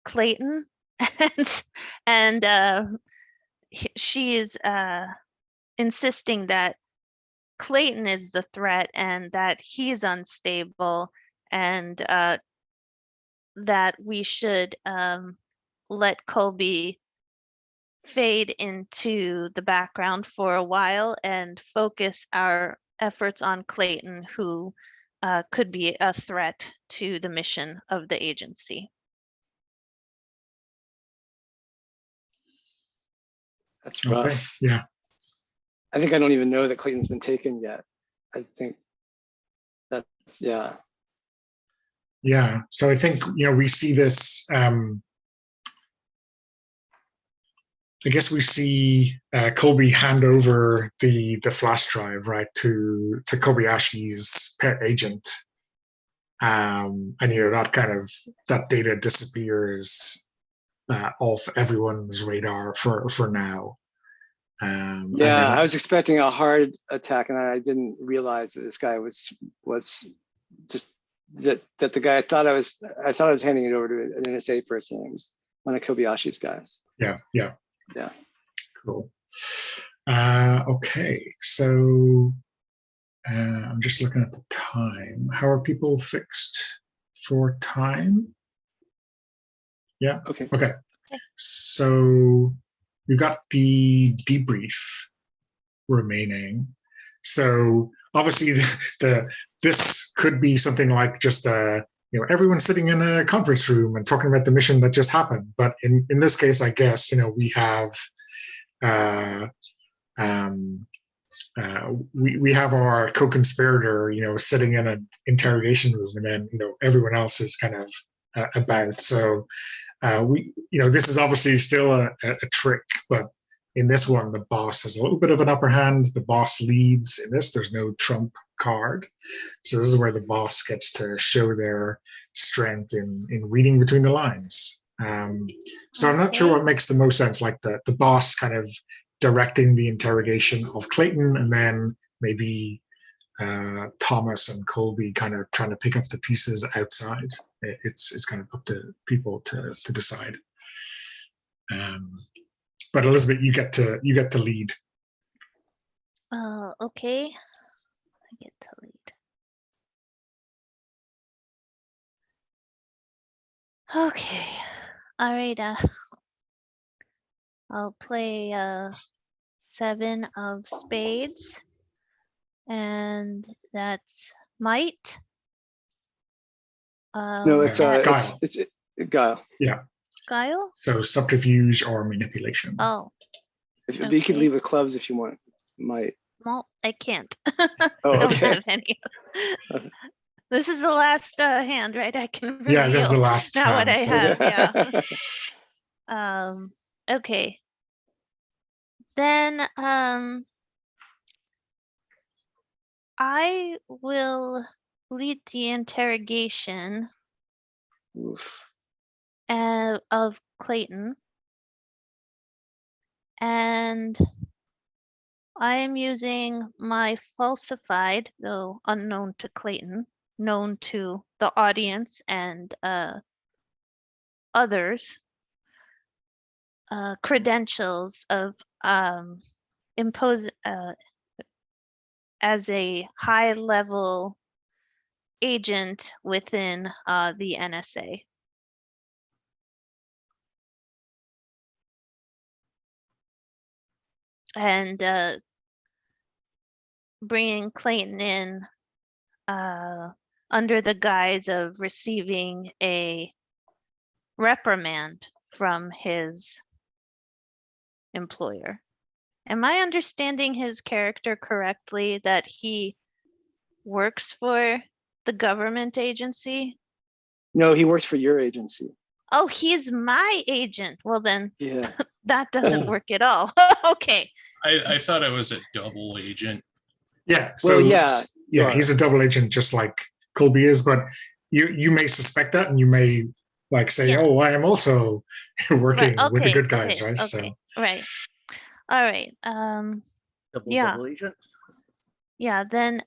Clayton, and she is insisting that Clayton is the threat and that he's unstable, and that we should let Colby fade into the background for a while and focus our efforts on Clayton, who could be a threat to the mission of the agency. That's rough. Okay. Yeah. I think I don't even know that Clayton's been taken yet. I think that's, yeah. Yeah. So I think, we see this, I guess we see Colby hand over the flash drive, right, to Kobayashi's pet agent. And that data disappears off everyone's radar for now. Yeah, I was expecting a hard attack, and I didn't realize that this guy was just that the guy I thought I was handing it over to an NSA person. It was one of Kobayashi's guys. Yeah. Cool. Okay, so I'm just looking at the time. How are people fixed for time? Yeah. Okay. Okay. So we've got the debrief remaining. So obviously, this could be something like just everyone sitting in a conference room and talking about the mission that just happened. But in this case, I guess we have we have our co-conspirator sitting in an interrogation room, and then everyone else is kind of about. So this is obviously still a trick, but in this one, the boss has a little bit of an upper hand. The boss leads in this. There's no trump card. So this is where the boss gets to show their strength in reading between the lines. So I'm not sure what makes the most sense, like the boss kind of directing the interrogation of Clayton, and then maybe Thomas and Colby kind of trying to pick up the pieces outside. It's kind of up to people to decide. But Elizabeth, you get to lead. Okay, I get to lead. Okay. All right. I'll play 7 of spades, and that's might. No, it's Guile. it's guile. Yeah. Guile. So subterfuge or manipulation. Oh, If you could Okay. leave the clubs if you want. Might. well, I can't. Oh, Don't okay. have any. This is the last hand, right? I can reveal. Yeah, this is the last Not what hand, I so- have. Yeah. Okay. Then I will lead the interrogation Oof. of Clayton, and I am using my falsified, though unknown to Clayton, known to the audience and others, credentials of impose as a high level agent within the NSA. And bringing Clayton in under the guise of receiving a reprimand from his employer. Am I understanding his character correctly, that he works for the government agency? No, he works for your agency. Oh, he's my agent. Well, then Yeah. that doesn't Oh. work at all. Okay. I thought I was a double agent. Yeah. So Well, yeah, you yeah, are. he's a double agent just like Colby is, but you may suspect that and you may like say, Yeah. oh, I am also working with the Okay, good guys, okay, right? okay, So right. All right. Yeah. Double agent. Yeah, then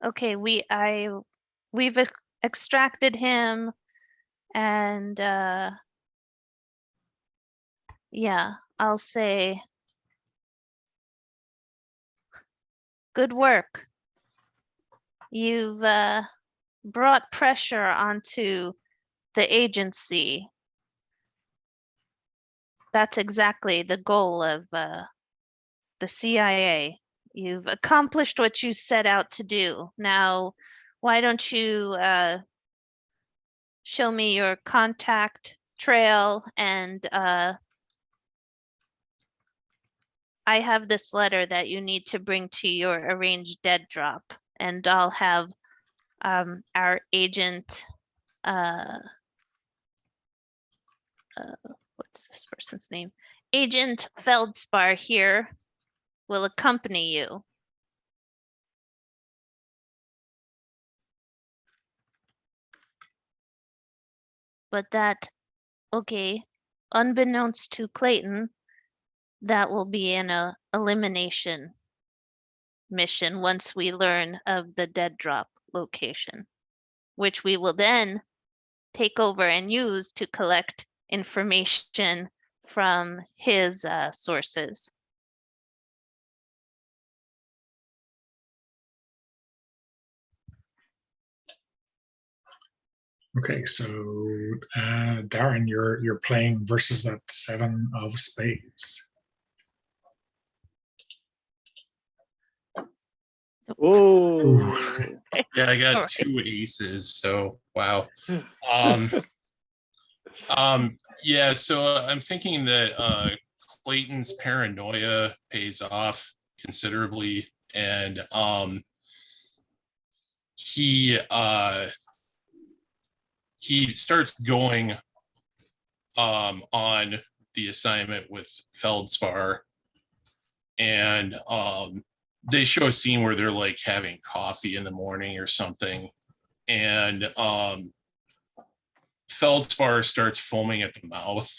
okay, we've extracted him, and yeah, I'll say good work. You've brought pressure onto the agency. That's exactly the goal of the CIA. You've accomplished what you set out to do. Now, why don't you show me your contact trail, and I have this letter that you need to bring to your arranged dead drop, and I'll have our agent, what's this person's name? Agent Feldspar here will accompany you. But that, okay, unbeknownst to Clayton, that will be an elimination mission once we learn of the dead drop location, which we will then take over and use to collect information from his sources. okay, so Darren, you're playing versus that 7 of spades. Oh. Yeah, I got Alright. 2 aces, so wow. Yeah, so I'm thinking that Clayton's paranoia pays off considerably, and he starts going on the assignment with Feldspar, and they show a scene where they're like having coffee in the morning or something, and Feldspar starts foaming at the mouth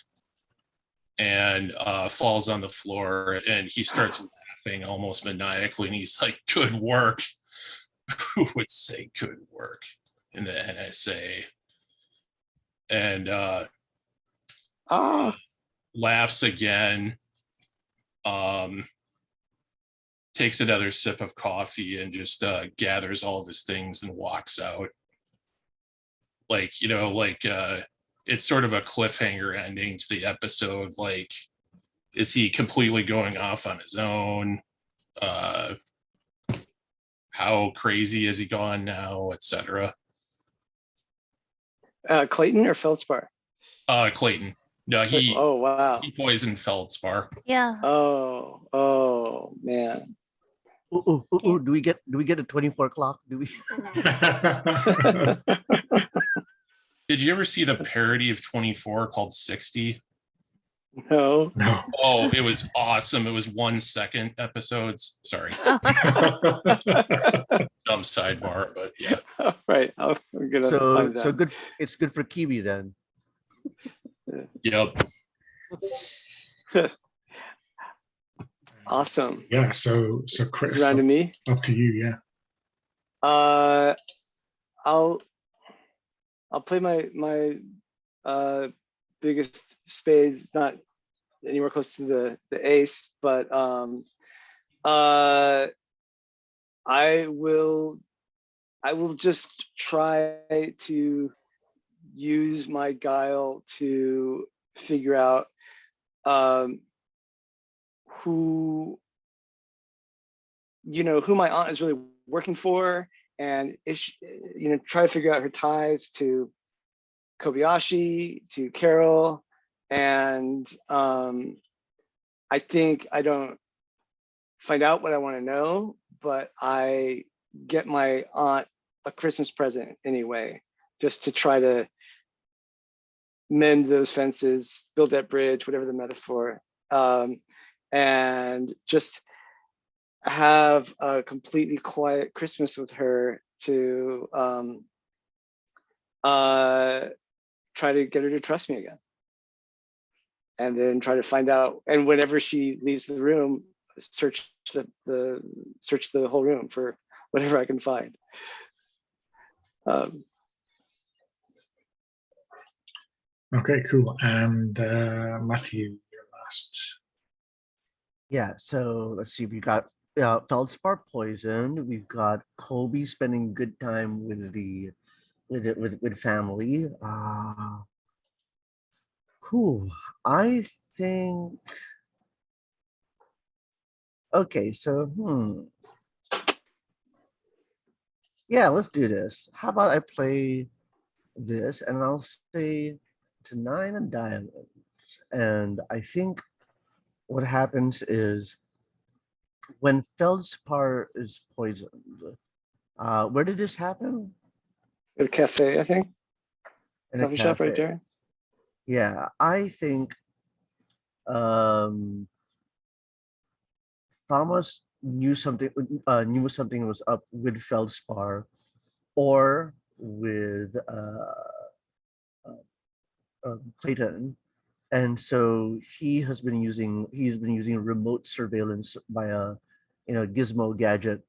and falls on the floor, and he starts laughing almost maniacally, and he's like, good work. Who would say good work in the NSA? And laughs again, takes another sip of coffee, and just gathers all of his things and walks out. like, you know, like it's sort of a cliffhanger ending to the episode. Like, is he completely going off on his own? How crazy is he gone now, etc. Clayton or Feldspar? Clayton. No, he Oh wow. poisoned Feldspar. Yeah. Oh man. Ooh, do we get a 24 clock? Do we? Did you ever see the parody of 24 called 60? No. No. Oh, it was awesome. It was 1 second episodes. Sorry. Dumb sidebar, but yeah. All right. I'm gonna So find that. good. It's good for Kiwi then. Yep. Awesome. Yeah. So It's Chris, around to me. up to you. Yeah. I'll play my biggest spade, not anywhere close to the ace, but I will just try to use my guile to figure out who my aunt is really working for, and try to figure out her ties to Kobayashi, to Carol, and I think I don't find out what I want to know, but I get my aunt a Christmas present anyway, just to try to mend those fences, build that bridge, whatever the metaphor, and just have a completely quiet Christmas with her to try to get her to trust me again. And then try to find out, and whenever she leaves the room, search the whole room for whatever I can find. Okay, cool. And Matthew, you're last. Yeah. So let's see. We got Feldspar poisoned. We've got Colby spending good time with family. Cool. I think. Okay. So yeah, let's do this. How about I play this, and I'll say to 9 of diamonds, and I think what happens is when Feldspar is poisoned. Where did this happen? The cafe, I think. In a Coffee shop right cafe. there. Yeah, I think Thomas knew something was up with Feldspar or with Clayton, and so he's been using remote surveillance via gizmo gadget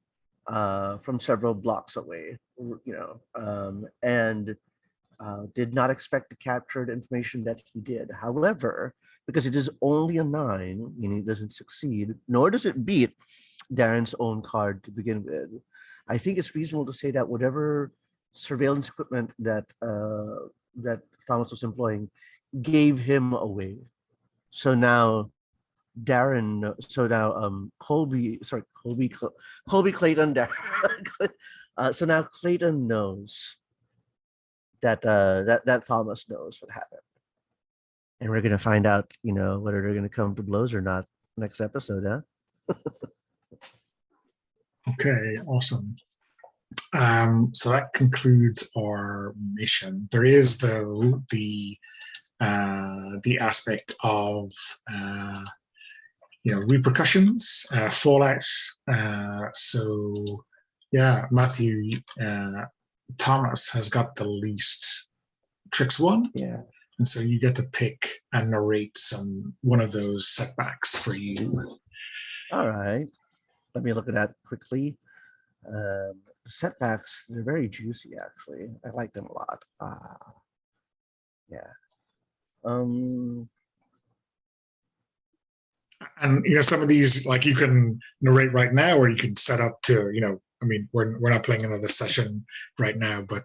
from several blocks away, and did not expect to capture the information that he did. However, because it is only a 9, meaning it doesn't succeed, nor does it beat Darren's own card to begin with, I think it's reasonable to say that whatever surveillance equipment that Thomas was employing gave him away. So now Colby Clayton, so now Clayton knows that Thomas knows what happened, and we're gonna find out, whether they're gonna come to blows or not next episode, huh? Okay, awesome. So that concludes our mission. There is the aspect of repercussions, fallout. So yeah, Matthew, Thomas has got the least tricks one. Yeah. And so you get to pick and narrate one of those setbacks for you. All right. Let me look at that quickly. Setbacks, they're very juicy, actually. I like them a lot. Yeah. And some of these, like, you can narrate right now, or you can set up to, I mean, we're not playing another session right now, but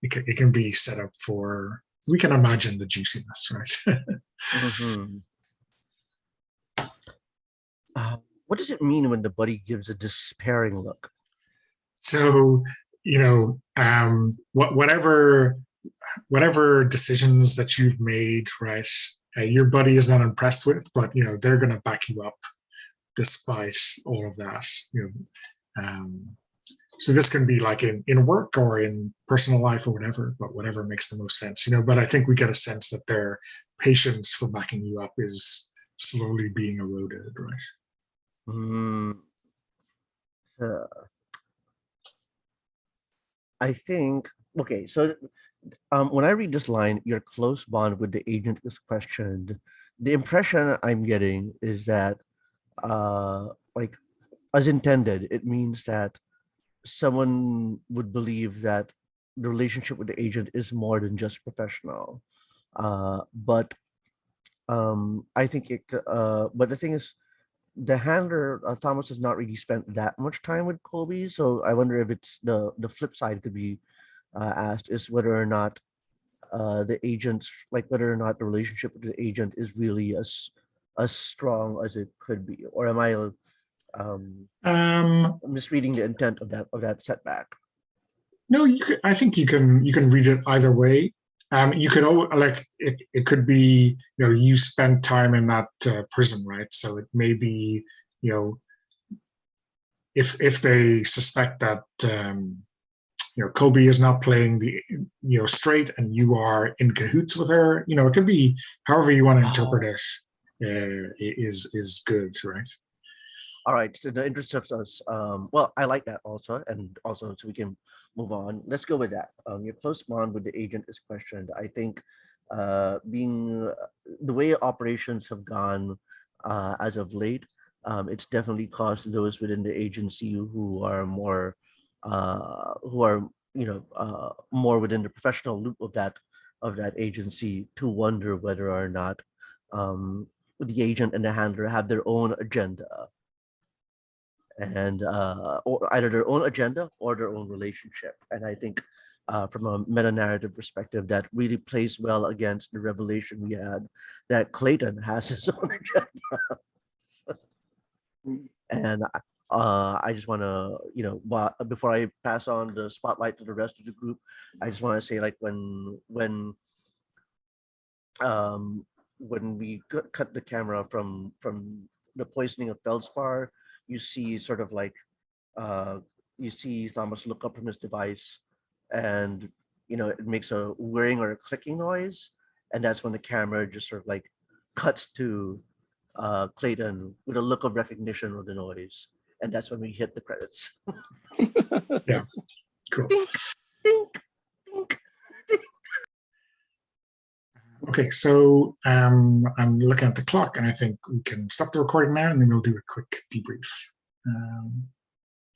it can be set up for, we can imagine the juiciness, right? Mhm. What does it mean when the buddy gives a despairing look? So, whatever decisions that you've made, right, your buddy is not impressed with, but they're going to back you up despite all of that. So this can be like in work or in personal life or whatever, but whatever makes the most sense. But I think we get a sense that their patience for backing you up is slowly being eroded, right? Mm, uh, I think, okay, so when I read this line, your close bond with the agent is questioned. The impression I'm getting is that, like, as intended, it means that someone would believe that the relationship with the agent is more than just professional. But I think but the thing is, the handler Thomas has not really spent that much time with Colby, so I wonder if it's the flip side could be asked is whether or not the agents, like whether or not the relationship with the agent is really as strong as it could be, or am I misreading the intent of that setback? No, I think you can read it either way. You could like it could be you spent time in that prison, right? So it may be if they suspect that Kobe is not playing the straight and you are in cahoots with her. It could be however you want to interpret this. Is good, right? All right. So in the interest of us, well, I like that also, and also so we can move on. Let's go with that. Your close bond with the agent is questioned. I think, being the way operations have gone as of late, it's definitely caused those within the agency who are more, who are more within the professional loop of that agency to wonder whether or not the agent and the handler have their own agenda and or either their own agenda or their own relationship. And I think from a meta narrative perspective, that really plays well against the revelation we had that Clayton has his own agenda. And I just want to, before I pass on the spotlight to the rest of the group, I just want to say, like, um, when we cut the camera from the poisoning of Feldspar, you see sort of like you see Thomas look up from his device, and it makes a whirring or a clicking noise, and that's when the camera just sort of like cuts to Clayton with a look of recognition of the noise, and that's when we hit the credits. Yeah, cool. Dink, dink, dink. Okay, so I'm looking at the clock, and I think we can stop the recording now, and then we'll do a quick debrief.